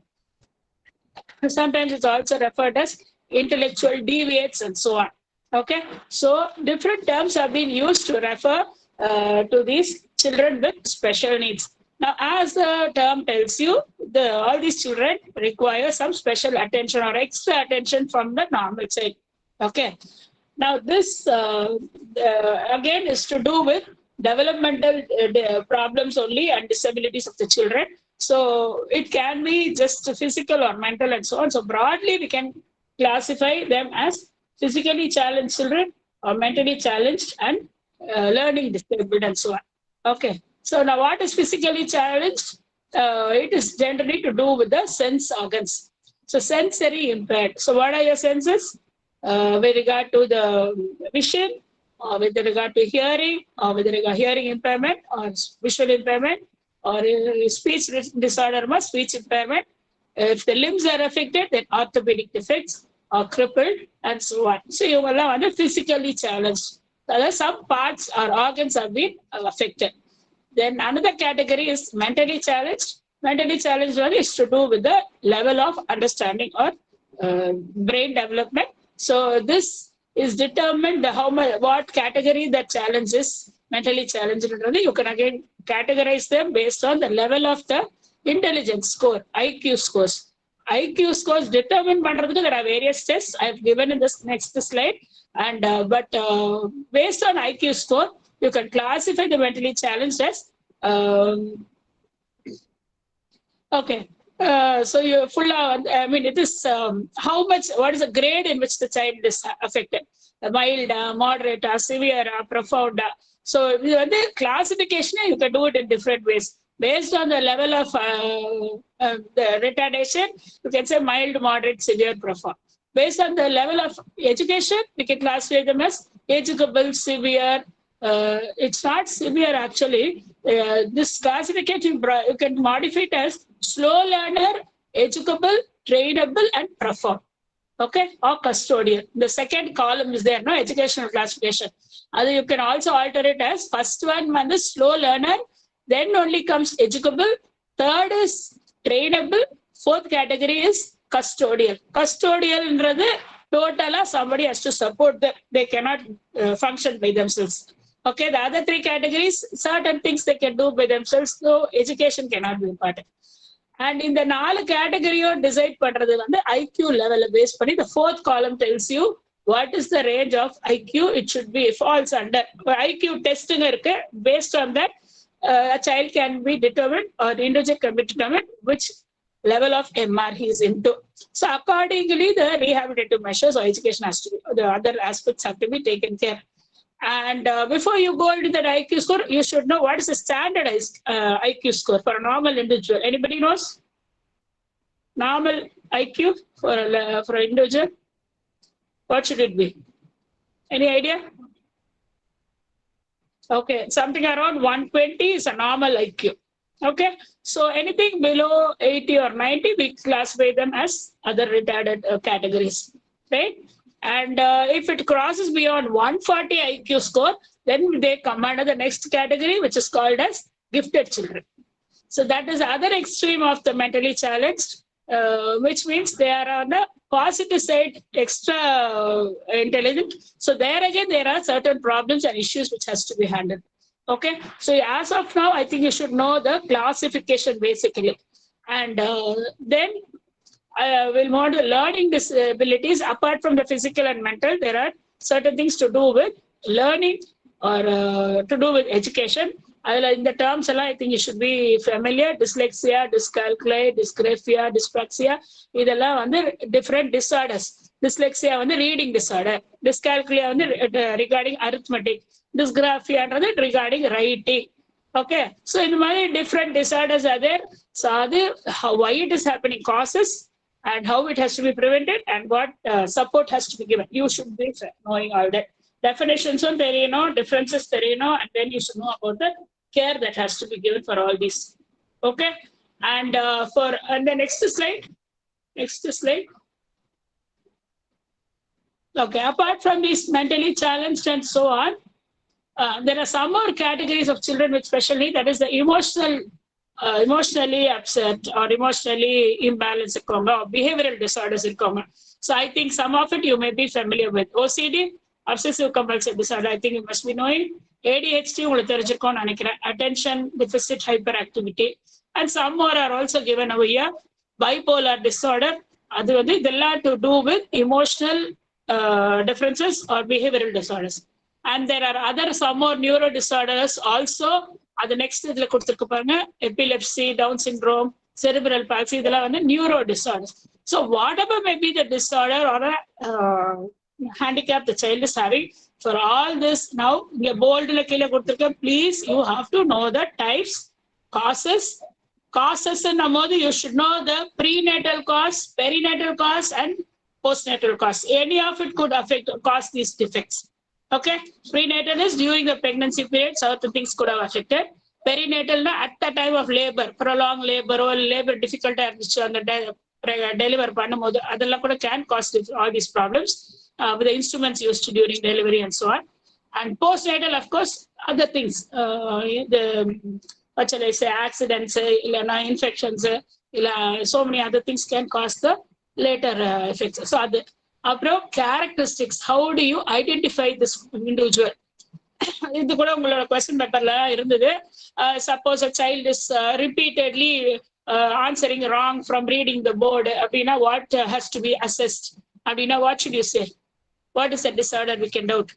sometimes it's also referred as intellectual deviates and so on. Okay, so different terms have been used to refer to these children with special needs. Now, as the term tells you, all these children require some special attention or extra attention from the normal child. Okay. Now, this again is to do with developmental problems only and disabilities of the children. So it can be just physical or mental and so on. So broadly, we can classify them as physically challenged children or mentally challenged and learning disabled and so on. Okay. So now what is physically challenged? It is generally to do with the sense organs. So sensory impaired. So what are your senses? With regard to the vision, or with regard to hearing, or with regard to hearing impairment, or visual impairment, or speech disorder, or speech impairment. If the limbs are affected, then orthopedic defects, or crippled, and so on. So you will have physically challenged. Some parts or organs have been affected. Then another category is mentally challenged. Mentally challenged one is to do with the level of understanding or brain development. So this is determined what category that challenge is mentally challenged. You can again categorize them based on the level of the intelligence score, IQ scores. IQ scores determined there are various tests I have given in this next slide. And based on IQ score, you can classify the mentally challenged as okay. So you it is how much, what is the grade in which the child is affected? Mild, moderate, severe, profound. So the classification, you can do it in different ways. Based on the level of the retardation, you can say mild, moderate, severe, profound. Based on the level of education, we can classify them as educable, severe. It's not severe actually. This classification, you can modify it as slow learner, educable, trainable, and profound. Okay, or custodian. The second column is there, no, educational classification. You can also alter it as first one is slow learner, then only comes educable, third is trainable, fourth category is custodial. Custodial, totally somebody has to support them. They cannot function by themselves. Okay, the other three categories, certain things they can do by themselves, so education cannot be imparted. And in the 4 category decide the IQ level based on the fourth column tells you what is the range of IQ it should be falls under. IQ testing based on that a child can be determined or the individual can be determined which level of MR he is into. So accordingly, the rehabilitative measures or education has to be, the other aspects have to be taken care. And before you go into that IQ score, you should know what is the standardized IQ score for a normal individual. Anybody knows? Normal IQ for an individual? What should it be? Any idea? Okay, something around 120 is a normal IQ. Okay, so anything below 80 or 90, we classify them as other retarded categories, right? And if it crosses beyond 140 IQ score, then they come under the next category, which is called as gifted children. So that is the other extreme of the mentally challenged, which means they are on the positive side, extra intelligent. So there again, there are certain problems and issues which has to be handled. Okay, so as of now, I think you should know the classification basically. And then we'll move on to learning disabilities. Apart from the physical and mental, there are certain things to do with learning or to do with education. In the terms, I think you should be familiar. Dyslexia, dyscalculia, dysgraphia, dyspraxia. These are different disorders. Dyslexia is reading disorder. Dyscalculia is regarding arithmetic. Dysgraphia is regarding writing. Okay, so in many different disorders are there. So why it is happening, causes, and how it has to be prevented, and what support has to be given. You should be knowing all that. Definitions on there, differences there, and then you should know about the care that has to be given for all these. Okay, and and the next slide. Okay, apart from these mentally challenged and so on, there are some more categories of children with special need, that is the emotionally upset or emotionally imbalanced or behavioral disorders in common. So I think some of it you may be familiar with. OCD, obsessive compulsive disorder, I think you must be knowing. ADHD, attention deficit hyperactivity, and some more are also given over here. Bipolar disorder, to do with emotional differences or behavioral disorders. And there are other some more neuro disorders also. The next இதுல கொடுத்திருக்கு பாருங்க, epilepsy, Down syndrome, cerebral palsy, இதெல்லாம் வந்து neuro disorders. So whatever may be the disorder or a handicap the child is having, for all this now இங்க boldல கீழே கொடுத்திருக்க, please you have to know the types, causes நம்மோது you should know the prenatal cause, perinatal cause and postnatal cause. Any of it could cause these defects. Okay, prenatal is during the pregnancy period, certain things could have affected. Perinatal at the time of labor, prolonged labor or labor difficulty on the deliver பண்ணும்போது அதெல்லாம் கூட can cause all these problems with the instruments used during delivery and so on. And postnatal, of course, other things, the what shall I say, accidents, infections, so many other things can cause the later effects. So அப்புறம் characteristics, how do you identify this individual? இது கூட உங்களோட question பேப்பர்ல இருந்தது. Suppose a child is repeatedly answering wrong from reading the board, அப்படின்னா what has to be assessed? அப்படின்னா what should you say? What is the disorder we can doubt?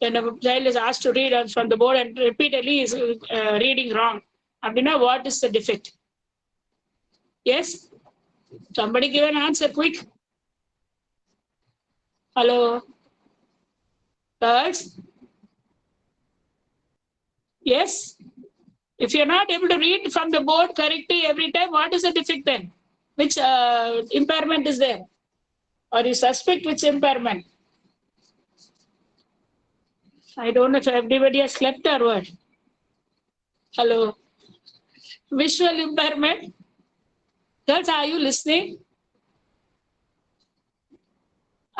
When a child is asked to read from the board and repeatedly is reading wrong, அப்படின்னா what is the defect? Yes, somebody give an answer quick. Hello, girls? Yes? If you're not able to read from the board correctly every time, what is the defect then? Which impairment is there? Or you suspect which impairment? I don't know if everybody has slept or what. Hello? Visual impairment? Girls, are you listening?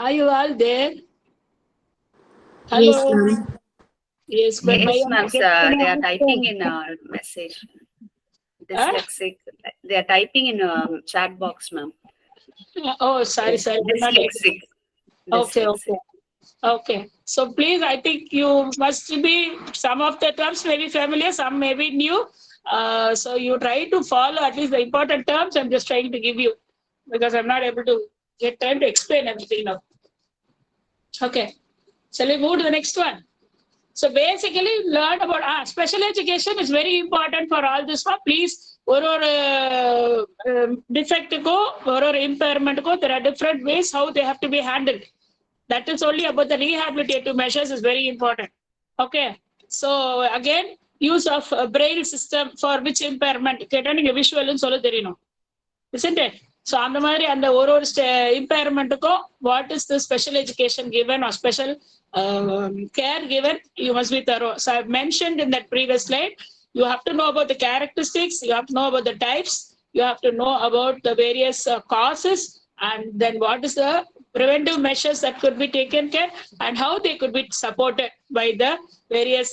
Are you all there? Hello? Yes, ma'am. Yes, but Yes, ma'am, sir. They are typing in a message. Dyslexic. They are typing in a chat box, ma'am. Oh, sorry. Dyslexic. Okay. Okay. So please, I think you must be, some of the terms may be familiar, some may be new. So you try to follow at least the important terms I'm just trying to give you, because I'm not able to get time to explain everything now. Okay. Shall we move to the next one? So basically, learn about special education is very important for all this one. Please, or defect go, or impairment go, there are different ways how they have to be handled. That is only about the rehabilitative measures is very important. Okay. So again, use of braille system for which impairment? Visual and solo terino. Isn't it? So on the மாதிரி அந்த ஒரு impairment-க்கும் what is the special education given or special care given, you must be thorough. So I've mentioned in that previous slide, you have to know about the characteristics, you have to know about the types, you have to know about the various causes, and then what is the preventive measures that could be taken care and how they could be supported by the various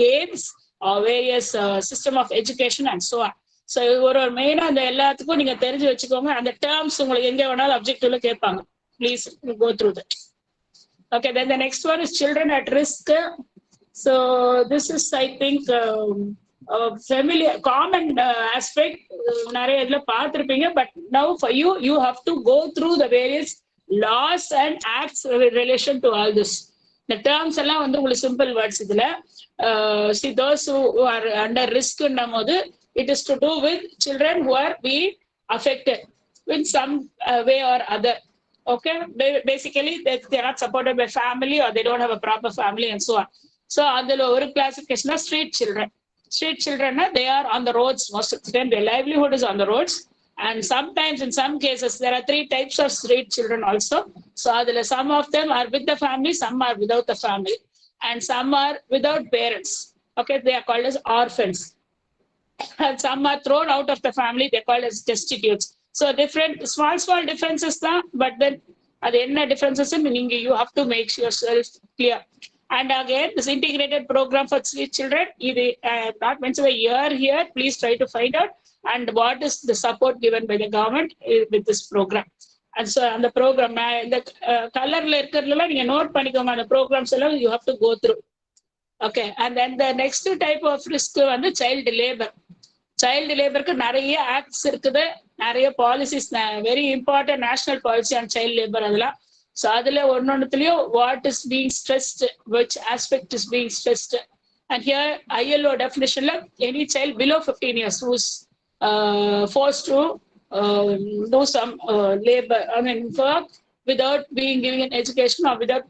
aims or various system of education and so on. So ஒரு மெயினா அந்த எல்லாத்துக்கும் நீங்க தெரிஞ்சு வச்சுக்கோங்க. அந்த terms உங்களுக்கு எங்க வேணாலும் அப்ஜெக்டிவ்ல கேட்பாங்க. Please go through that. Okay, then the next one is children at risk. So this is, I think, a familiar, common aspect. நிறைய இதுல பார்த்திருப்பீங்க. But now for you, you have to go through the various laws and acts in relation to all this. The terms எல்லாம் வந்து உங்களுக்கு simple words இதுல. See, those who are under risk போது, it is to do with children who are being affected in some way or other. Okay, basically they are not supported by family or they don't have a proper family and so on. So adula oru classification of street children. Street children, they are on the roads most of the time. Their livelihood is on the roads, and sometimes in some cases there are 3 types of street children also. So adula some of them are with the family, some are without the family, and some are without parents. Okay, they are called as orphans. And some are thrown out of the family, they're called as destitutes. So different small differences, but then அது என்ன differences நீங்க you have to make yourself clear. And again, this integrated program for children, not mentioned a year here, please try to find out, and what is the support given by the government with this program. And so on the program, the color you note on the programs you have to go through. Okay, and then the next type of risk is the child labor. Child labor ku nariya acts irukkudu, nariya policies, very important national policy on child labor adala. So adula onnonnuthiliyo what is being stressed, which aspect is being stressed. And here ILO definition la any child below 15 years who's forced to do some labor, work without being given an education or without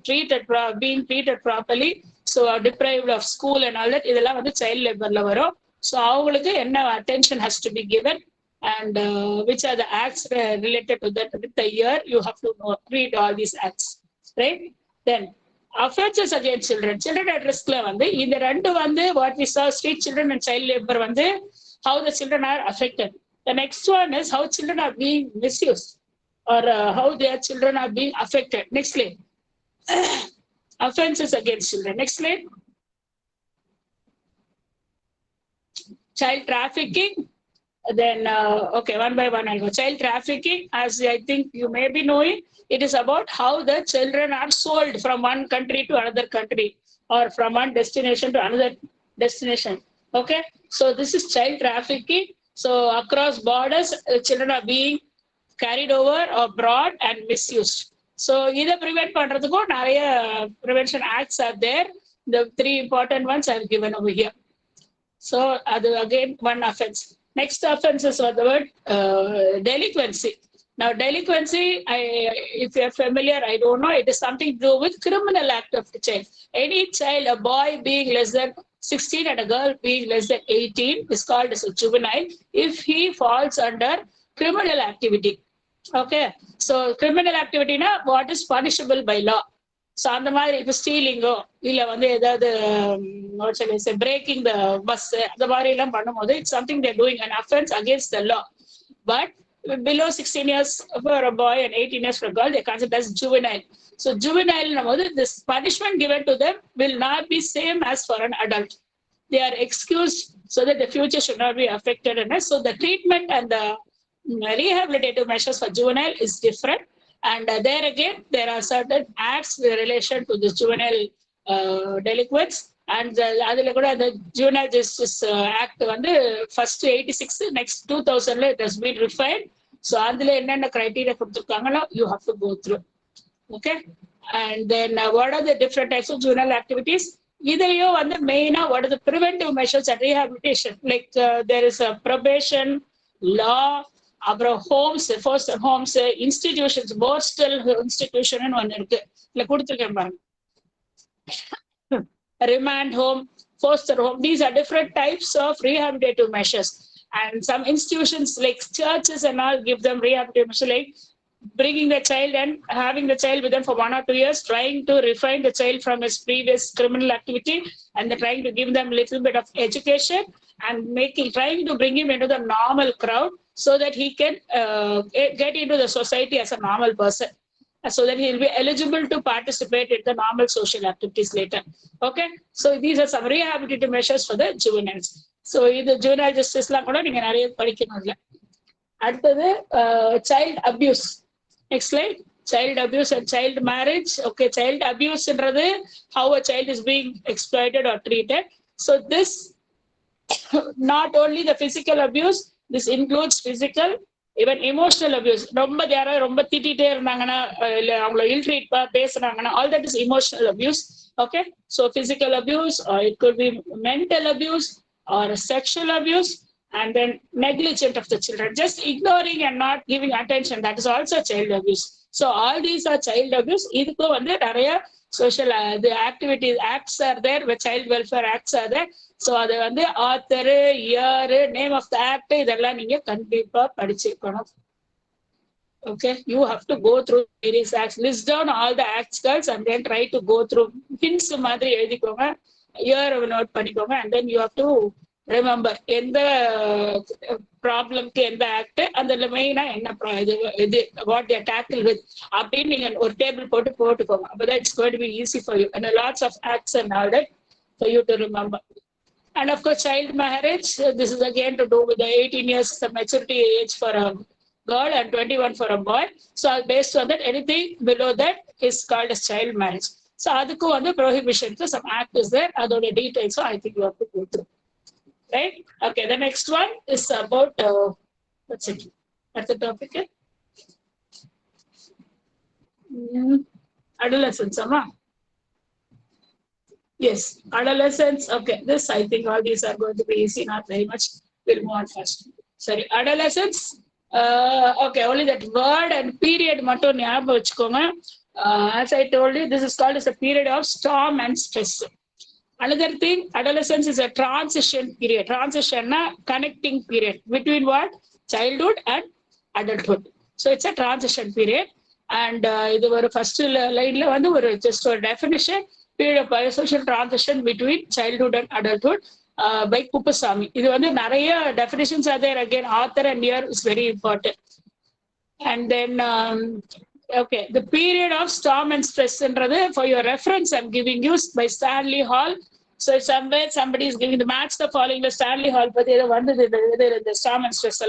being treated properly, so are deprived of school and all that, idella vandu child labor la varum. So avங்களுக்கு என்ன attention has to be given, and which are the acts related to that with the year, you have to read all these acts, right? Then offenses against children at risk la வந்து இந்த ரெண்டு வந்து what we saw, street children and child labor வந்து how the children are affected. The next one is how children are being misused, or how their children are being affected. Next slide. Offenses against children. Next slide. Child trafficking. Then okay, one by one I'll go. Child trafficking, as I think you may be knowing, it is about how the children are sold from one country to another country, or from one destination to another destination. Okay, so this is child trafficking. So across borders, children are being carried over or brought and misused. So either prevent pandradhukku nariya prevention acts are there. The three important ones I have given over here. So again, one offense. Next offense is the word delinquency. Now delinquency, if you are familiar, I don't know, it is something to do with criminal act of the child. Any child, a boy being less than 16 and a girl being less than 18 is called as a juvenile if he falls under criminal activity. Okay, so criminal activity na what is punishable by law. So அந்த மாதிரி இப்போ ஸ்டீலிங்கோ இல்ல வந்து ஏதாவது breaking the bus அந்த மாதிரி எல்லாம் பண்ணும்போது it's something they're doing an offense against the law. But below 16 years for a boy and 18 years for a girl, they consider as juvenile. So juvenile namodu, this punishment given to them will not be same as for an adult. They are excused so that the future should not be affected. And so the treatment and the rehabilitative measures for juvenile is different. And there again, there are certain acts in relation to the juvenile delinquents. And the Juvenile Justice Act first 86, next 2000 it has been refined. So the criteria you have to go through. Okay, and then what are the different types of juvenile activities? Either main, what are the preventive measures and rehabilitation? Like there is a probation, law, homes, foster homes, institutions, Borstal institution and one remand home, foster home. These are different types of rehabilitative measures. And some institutions like churches and all give them rehabilitative measures, like bringing the child and having the child with them for 1 or 2 years, trying to refine the child from his previous criminal activity, and then trying to give them a little bit of education and trying to bring him into the normal crowd so that he can get into the society as a normal person, so that he will be eligible to participate in the normal social activities later. Okay, so these are some rehabilitative measures for the juveniles. So the juvenile justice la kuda neenga nariya padikkanum. Adutha child abuse. Next slide. Child abuse and child marriage. Okay, child abuse endradhu how a child is being exploited or treated. So this not only the physical abuse, this includes physical, even emotional abuse. Romba திட்டிட்டே இருந்தாங்கன்னா இல்ல அவங்கள ill treat பேசுறாங்கன்னா, all that is emotional abuse. Okay, so physical abuse, or it could be mental abuse or sexual abuse, and then negligent of the children, just ignoring and not giving attention, that is also child abuse. So all these are child abuse. Idukku nariya social the activities acts are there, with child welfare acts are there. So அது author, year, name of the act இதெல்லாம் நீங்க கண்டிப்பா படிச்சிருக்கணும். Okay, you have to go through various acts, list down all the acts girls, and then try to go through hints மாதிரி எழுதிக்கோங்க, year note பண்ணிக்கோங்க, and then you have to Remember, in the problem in the act, and the main what they tackle with, updating or table but that's going to be easy for you. And lots of acts and all that for you to remember. And of course, child marriage, this is again to do with the 18 years the maturity age for a girl and 21 for a boy. So based on that, anything below that is called as child marriage. So adukku on the prohibition, so some act is there, adode details, so I think you have to go through. Right? Okay, the next one is about, what's it? That's the topic. Adolescence, Amma. Yes, adolescence. Okay, this I think all these are going to be easy, not very much. We'll move on first. Sorry, adolescence. Okay, only that word and period. As I told you, this is called as a period of storm and stress. Another thing, adolescence is a transition period. Transition, connecting period between what? Childhood and adulthood. So it's a transition period. And the first line, just for definition, period of biosocial transition between childhood and adulthood by Kupasamy. This one, definitions are there again. Author and year is very important. And then, okay, the period of storm and stress, for your reference, I'm giving you by Stanley Hall. So somewhere somebody is giving the match the following the Stanley Hall, but the storm and stress,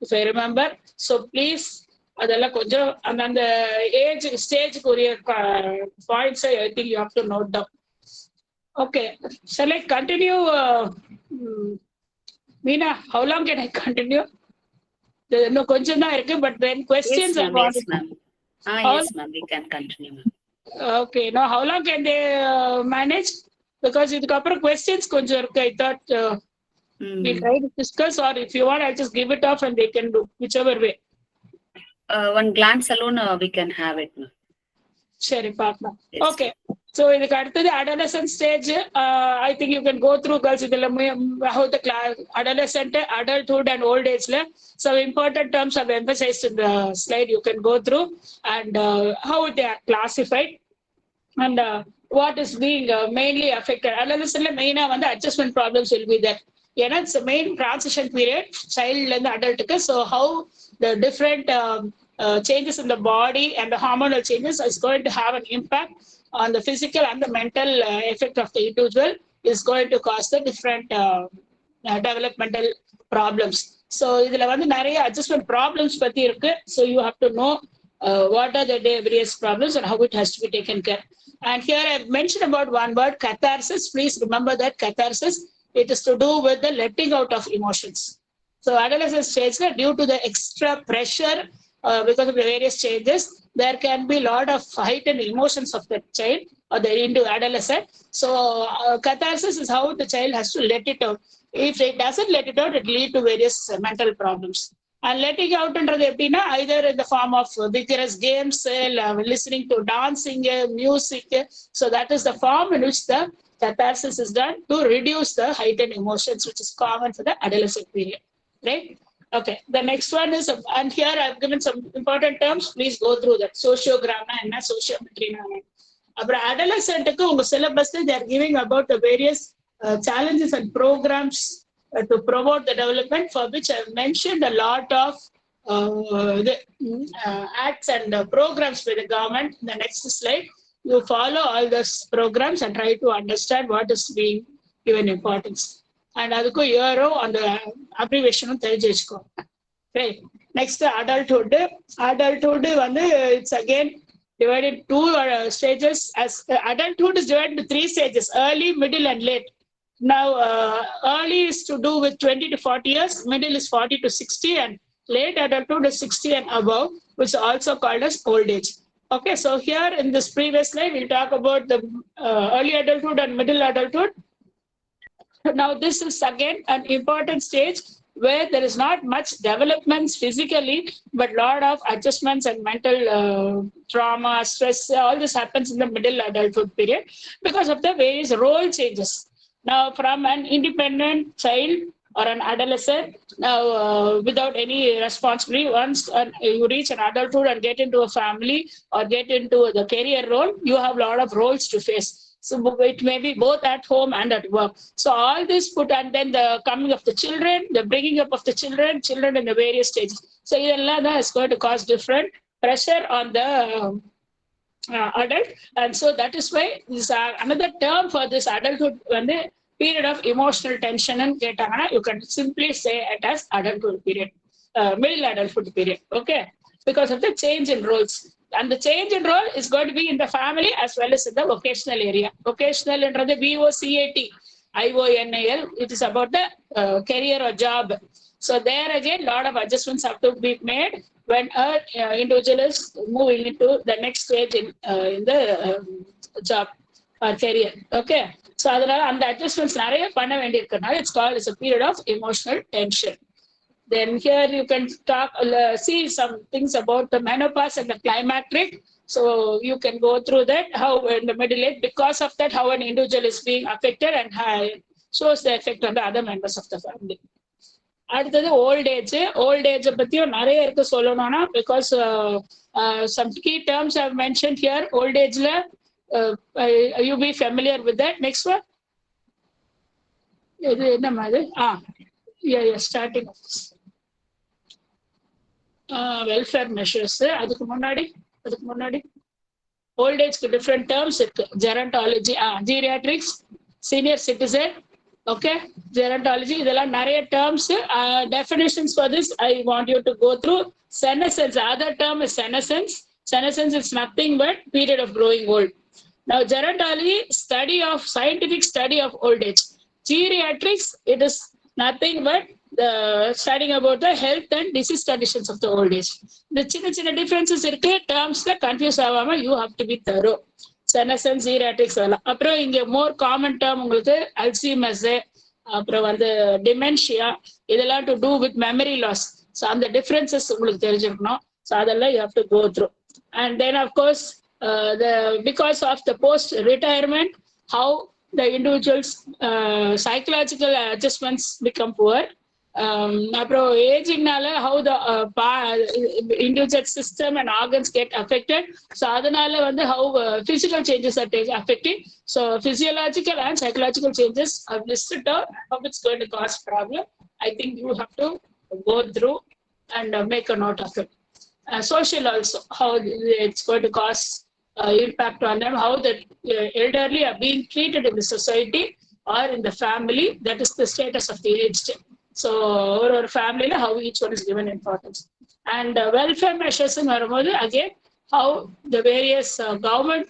if I remember. So please, and the age stage courier points, I think you have to note down. Okay, shall I continue? Meena, how long can I continue? No, but then questions are yes, ma'am. Yes, ma'am. We can continue, ma'am. Okay, now how long can they manage? Because if the questions, I thought we'll try to discuss, or if you want, I'll just give it off and they can do whichever way. One glance alone, we can have it, ma'am. Sure, partner. Yes. Okay. So in the adolescent stage, I think you can go through girls how the class, adolescent, adulthood, and old age. So important terms are emphasized in the slide. You can go through and how they are classified and what is being mainly affected. Adolescent main adjustment problems will be there. Yeah, it's the main transition period, child and adult. So how the different changes in the body and the hormonal changes is going to have an impact on the physical and the mental effect of the individual is going to cause the different developmental problems. So there are adjustment problems. So you have to know what are the various problems and how it has to be taken care. And here I've mentioned about one word, catharsis. Please remember that catharsis, it is to do with the letting out of emotions. So adolescent stage, due to the extra pressure because of the various changes, there can be a lot of heightened emotions of the child or the into adolescent. So catharsis is how the child has to let it out. If it doesn't let it out, it leads to various mental problems. And letting out either in the form of vigorous games, listening to dancing, music. So that is the form in which the catharsis is done to reduce the heightened emotions, which is common for the adolescent period. Right? Okay. The next one is, and here I've given some important terms. Please go through that. Sociogram and sociometry. Adolescent syllabus, they are giving about the various challenges and programs to promote the development, for which I've mentioned a lot of acts and programs by the government. In the next slide, you follow all those programs and try to understand what is being given importance. And adukku year on the abbreviation right. Next, adulthood. Adulthood, it's again divided two stages. As adulthood is divided into three stages: early, middle, and late. Now, early is to do with 20 to 40 years, middle is 40 to 60, and late adulthood is 60 and above, which is also called as old age. Okay, so here in this previous slide, we'll talk about the early adulthood and middle adulthood. Now, this is again an important stage where there is not much developments physically, but a lot of adjustments and mental trauma, stress, all this happens in the middle adulthood period because of the various role changes. Now, from an independent child or an adolescent, now without any responsibility, once you reach an adulthood and get into a family or get into the career role, you have a lot of roles to face. So it may be both at home and at work. So all this put, and then the coming of the children, the bringing up of the children in the various stages. So idella is going to cause different pressure on the adult, and so that is why this another term for this adulthood when the period of emotional tension and you can simply say it as adulthood period, middle adulthood period. Okay, because of the change in roles, and the change in role is going to be in the family as well as in the vocational area. Vocational under the VOCAT IONAL, it is about the career or job. So there again, a lot of adjustments have to be made when a individual is moving into the next stage in the job or career. Okay. So and the adjustments it's called as a period of emotional tension. Then here you can talk, see some things about the menopause and the climacteric. So you can go through that, how in the middle age, because of that, how an individual is being affected and how shows the effect on the other members of the family. அடுத்தது old age பத்தியும் நிறைய இருக்கு சொல்லணும்னா, because some key terms I have mentioned here. Old ageல you be familiar with that. Next one, இது என்ன மாதிரி starting welfare measures. அதுக்கு முன்னாடி ஓல்ட் ஏஜ்க்கு டிஃப்ரெண்ட் டேர்ம்ஸ் இருக்கு. Gerontology, geriatrics, senior citizen. Okay, gerontology, இதெல்லாம் நிறைய terms. Definitions for this I want you to go through. Senescence, other term is senescence. Senescence is nothing but period of growing old. Now gerontology, scientific study of old age. Geriatrics, it is nothing but the studying about the health and disease conditions of the old age. The சின்ன differences இருக்கு. termsல confuse ஆகாம you have to be thorough. Senescence, geriatrics அதெல்லாம். அப்புறம் இங்க more common term உங்களுக்கு Alzheimer's, அப்புறம் வந்து டிமென்ஷியா, இதெல்லாம் to do with memory loss. So அந்த டிஃபரன்சஸ் உங்களுக்கு தெரிஞ்சிருக்கணும். ஸோ அதெல்லாம் you have to go through. And then of course because of the post retirement, how the individuals psychological adjustments become poor. அப்புறம் ஏஜிங்னால how the individual system and organs get affected. So அதனால வந்து how physical changes R affecting. So physiological and psychological changes R listed out how it's going to cause problem. I think you have to go through and make a note of it. Social also, how it's going to cause impact on them, how the elderly are being treated in the society or in the family. That is the status of the aged. So our family, how each one is given importance. And welfare measures in Varamodi, again, how the various government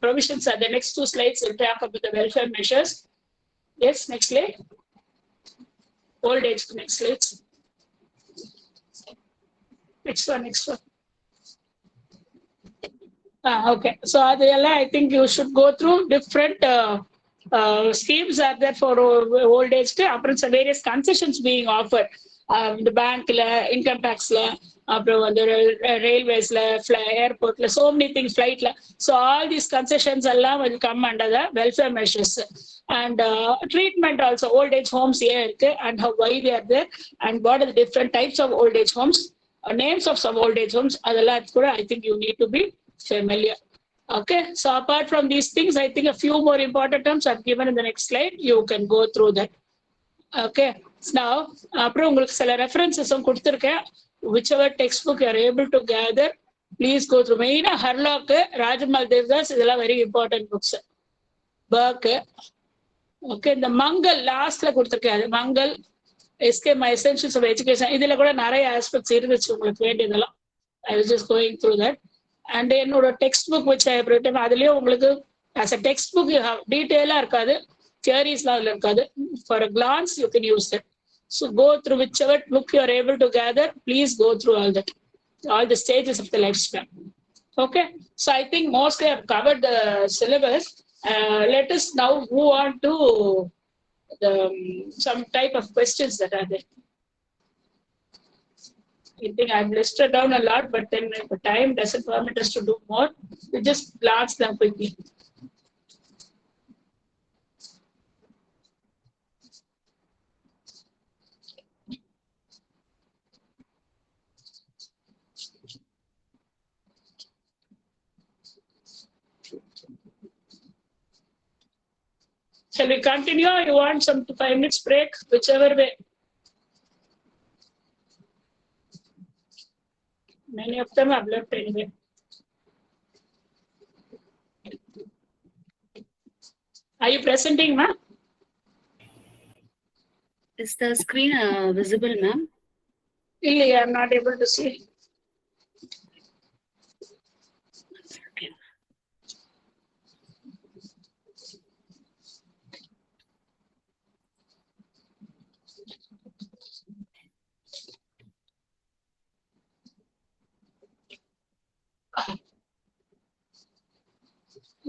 provisions are. The next two slides will talk about the welfare measures. Yes, next slide. Old age, next slide. Next one. Okay, so I think you should go through different schemes are there for old age. Apart some various concessions being offered, the bank la, income tax la, apart railways la, airport la, so many things, flight la. So all these concessions alla will come under the welfare measures. And treatment also, old age homes here irukku, and how why they are there, and what are the different types of old age homes, names of some old age homes. Adella kuda I think you need to be familiar. Okay, so apart from these things, I think a few more important terms are given in the next slide. You can go through that. Okay, now அப்புறம் உங்களுக்கு சில ரெஃபரன்சஸும் கொடுத்துருக்கேன். whichever textbook you are able to gather, please go through. மெயினா Hurlock, Rajammal Devadas, இதெல்லாம் very important books. பர்க். Okay, இந்த மங்கள் லாஸ்ட்ல கொடுத்துருக்கேன். Mangal, my essentials of education, இதுல கூட நிறைய ஆஸ்பெக்ட்ஸ் இருந்துச்சு உங்களுக்கு வேண்டியதெல்லாம். I was just going through that. And என்னோட text book which I have written, அதுலயும் உங்களுக்கு as a textbook you have detail இருக்காது, தியரிஸ்லாம் அதுல இருக்காது. For a glance you can use that. So go through whichever book you are able to gather. Please go through all that, all the stages of the lifespan. Okay, so I think mostly I have covered the syllabus. Let us now move on to the some type of questions that are there. I think I've listed down a lot, but then the time doesn't permit us to do more. We just glance them quickly. we continue or you want some 5 minutes break? Whichever way. Many of them have left anyway. Are you presenting, ma'am? Is the screen visible, ma'am? Really, I'm not able to see. Okay.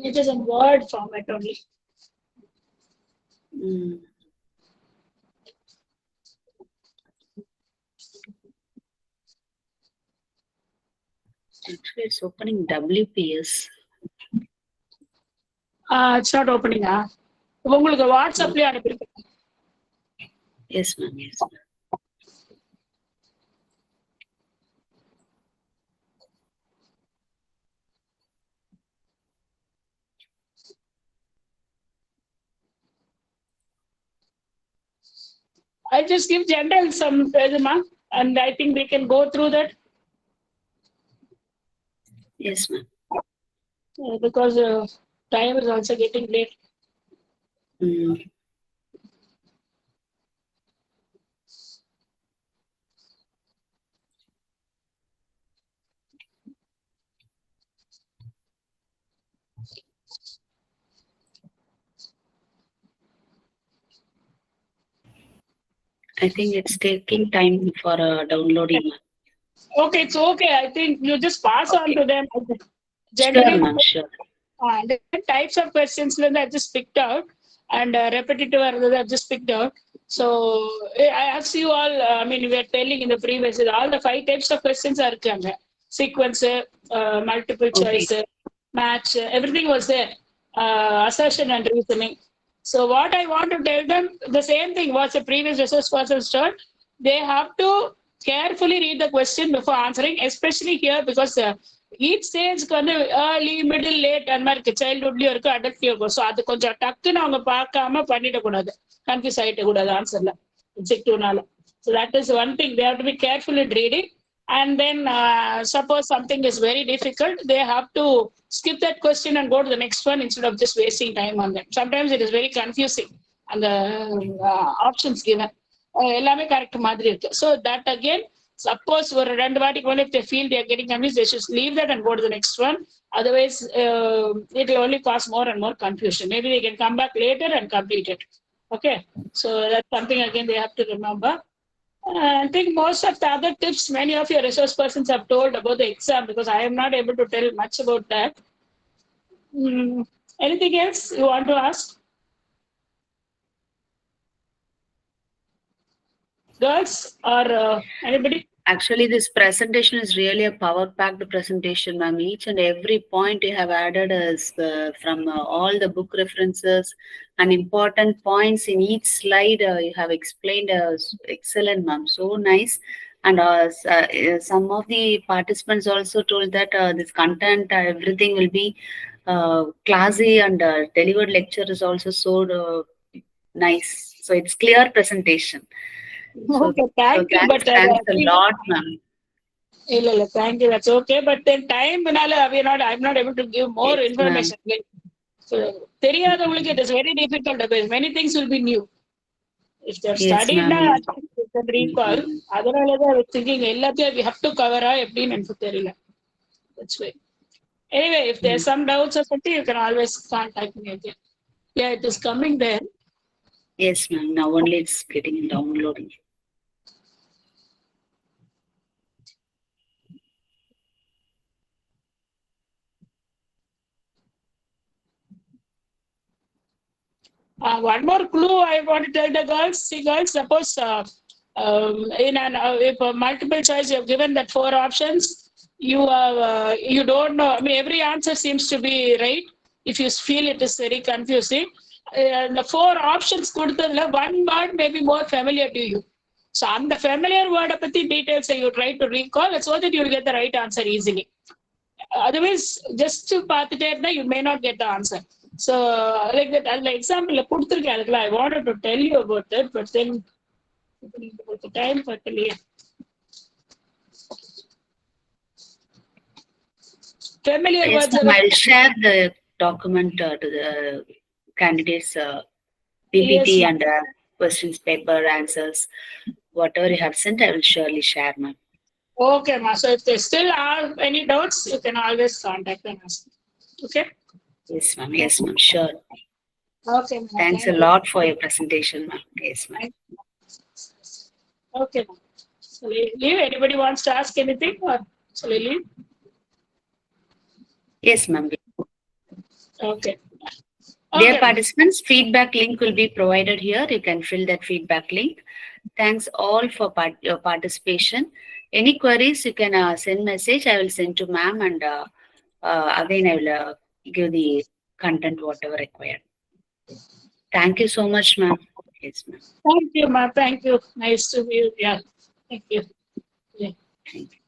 It is in Word format only. Mm. Actually, it's opening WPS. It's not opening. உங்களுக்கு வாட்ஸ்அப்லயே அனுப்பியிருக்கேன். Yes, ma'am. Yes, ma'am. I'll just give general some resume, and I think we can go through that. Yes, ma'am. Because time is also getting late. Mm. I think it's taking time for downloading. Okay, it's okay. I think you just pass on to them. Sure, Generally, ma'am. Sure. different types of questions I just picked out, and repetitive I just picked out. So I asked you all. I mean, we were telling in the previous, all the 5 types of questions are coming. Sequence, multiple choice, match, everything was there. Assertion and reasoning. So what I want to tell them, the same thing was the previous resource persons told. They have to carefully read the question before answering, especially here because each stage early, middle, late and மாதிரி childhoodலயும் இருக்கு adultலயும் இருக்கும். So அது கொஞ்சம் டக்குன்னு அவங்க பார்க்காம பண்ணிடக்கூடாது. Confuse ஆயிடக்கூடாது ஆன்சர்ல objectiveனால. So that is one thing. They have to be careful in reading. And then suppose something is very difficult, they have to skip that question and go to the next one instead of just wasting time on them. Sometimes it is very confusing and the options given. எல்லாமே correct மாதிரி இருக்கு. So that again, suppose ஒரு 2 வாட்டிக்கு மேல if they feel they are getting confused, they should leave that and go to the next one. Otherwise, it will only cause more and more confusion. Maybe they can come back later and complete it. Okay, so that's something again they have to remember. I think most of the other tips many of your resource persons have told about the exam because I am not able to tell much about that. Anything else you want to ask? Girls or anybody? Actually, this presentation is really a power-packed presentation, ma'am. Each and every point you have added is from all the book references and important points in each slide. You have explained excellent, ma'am. So nice. And some of the participants also told that this content, everything will be classy, and delivered lecture is also so nice. So it's clear presentation. So, Okay, thank you. But thanks a lot, ma'am. Thank you. That's okay. But then time, I'm not able to give more Yes, information. So, தெரியாதவங்களுக்கு it is very difficult because many things will be new. If they're Yes, studied, ma'am. you can recall. அதனாலதான் I was thinking எல்லாத்தையும் we have to cover எப்படின்னு எனக்கு தெரியல. That's why. Anyway, if there's some doubts or something, you can always contact me again. Yeah, it is coming there. Yes, ma'am. Now only it's getting downloading. One more clue I want to tell the girls. See, girls, suppose if a multiple choice you have given that 4 options, you don't know. I mean, every answer seems to be right. If you feel it is very confusing, the 4 options கொடுத்ததுல one word may be more familiar to you. So, on the familiar word பத்தி details you try to recall so that you will get the right answer easily. Otherwise, just to பார்த்துட்டே இருந்தா you may not get the answer. So, like that, அந்த example கொடுத்துருக்கேன் அதுக்குள்ள I wanted to tell you about that, but then the time பத்தலையே. Familiar Yes, words ma'am, I'll share the document to the candidates PPT Yes, and questions paper answers. Whatever you have sent, I will surely share, ma'am. Okay, ma. So if they still have any doubts, you can always contact and ask. Okay. Yes, ma'am. Yes, ma'am. Sure. Okay, ma. Thanks a lot for your presentation, ma'am. Yes, ma'am. Okay, ma. So leave. Anybody wants to ask anything, or shall I leave? Yes, ma'am. Okay. Dear Okay. participants, feedback link will be provided here. You can fill that feedback link. Thanks all for your participation. Any queries, you can send message. I will send to ma'am, and again I will give the content whatever required. Thank you so much, ma'am. Yes, ma'am. Thank you, ma. Thank you. Nice to meet you. Yeah. Thank you. Yeah. Thank you.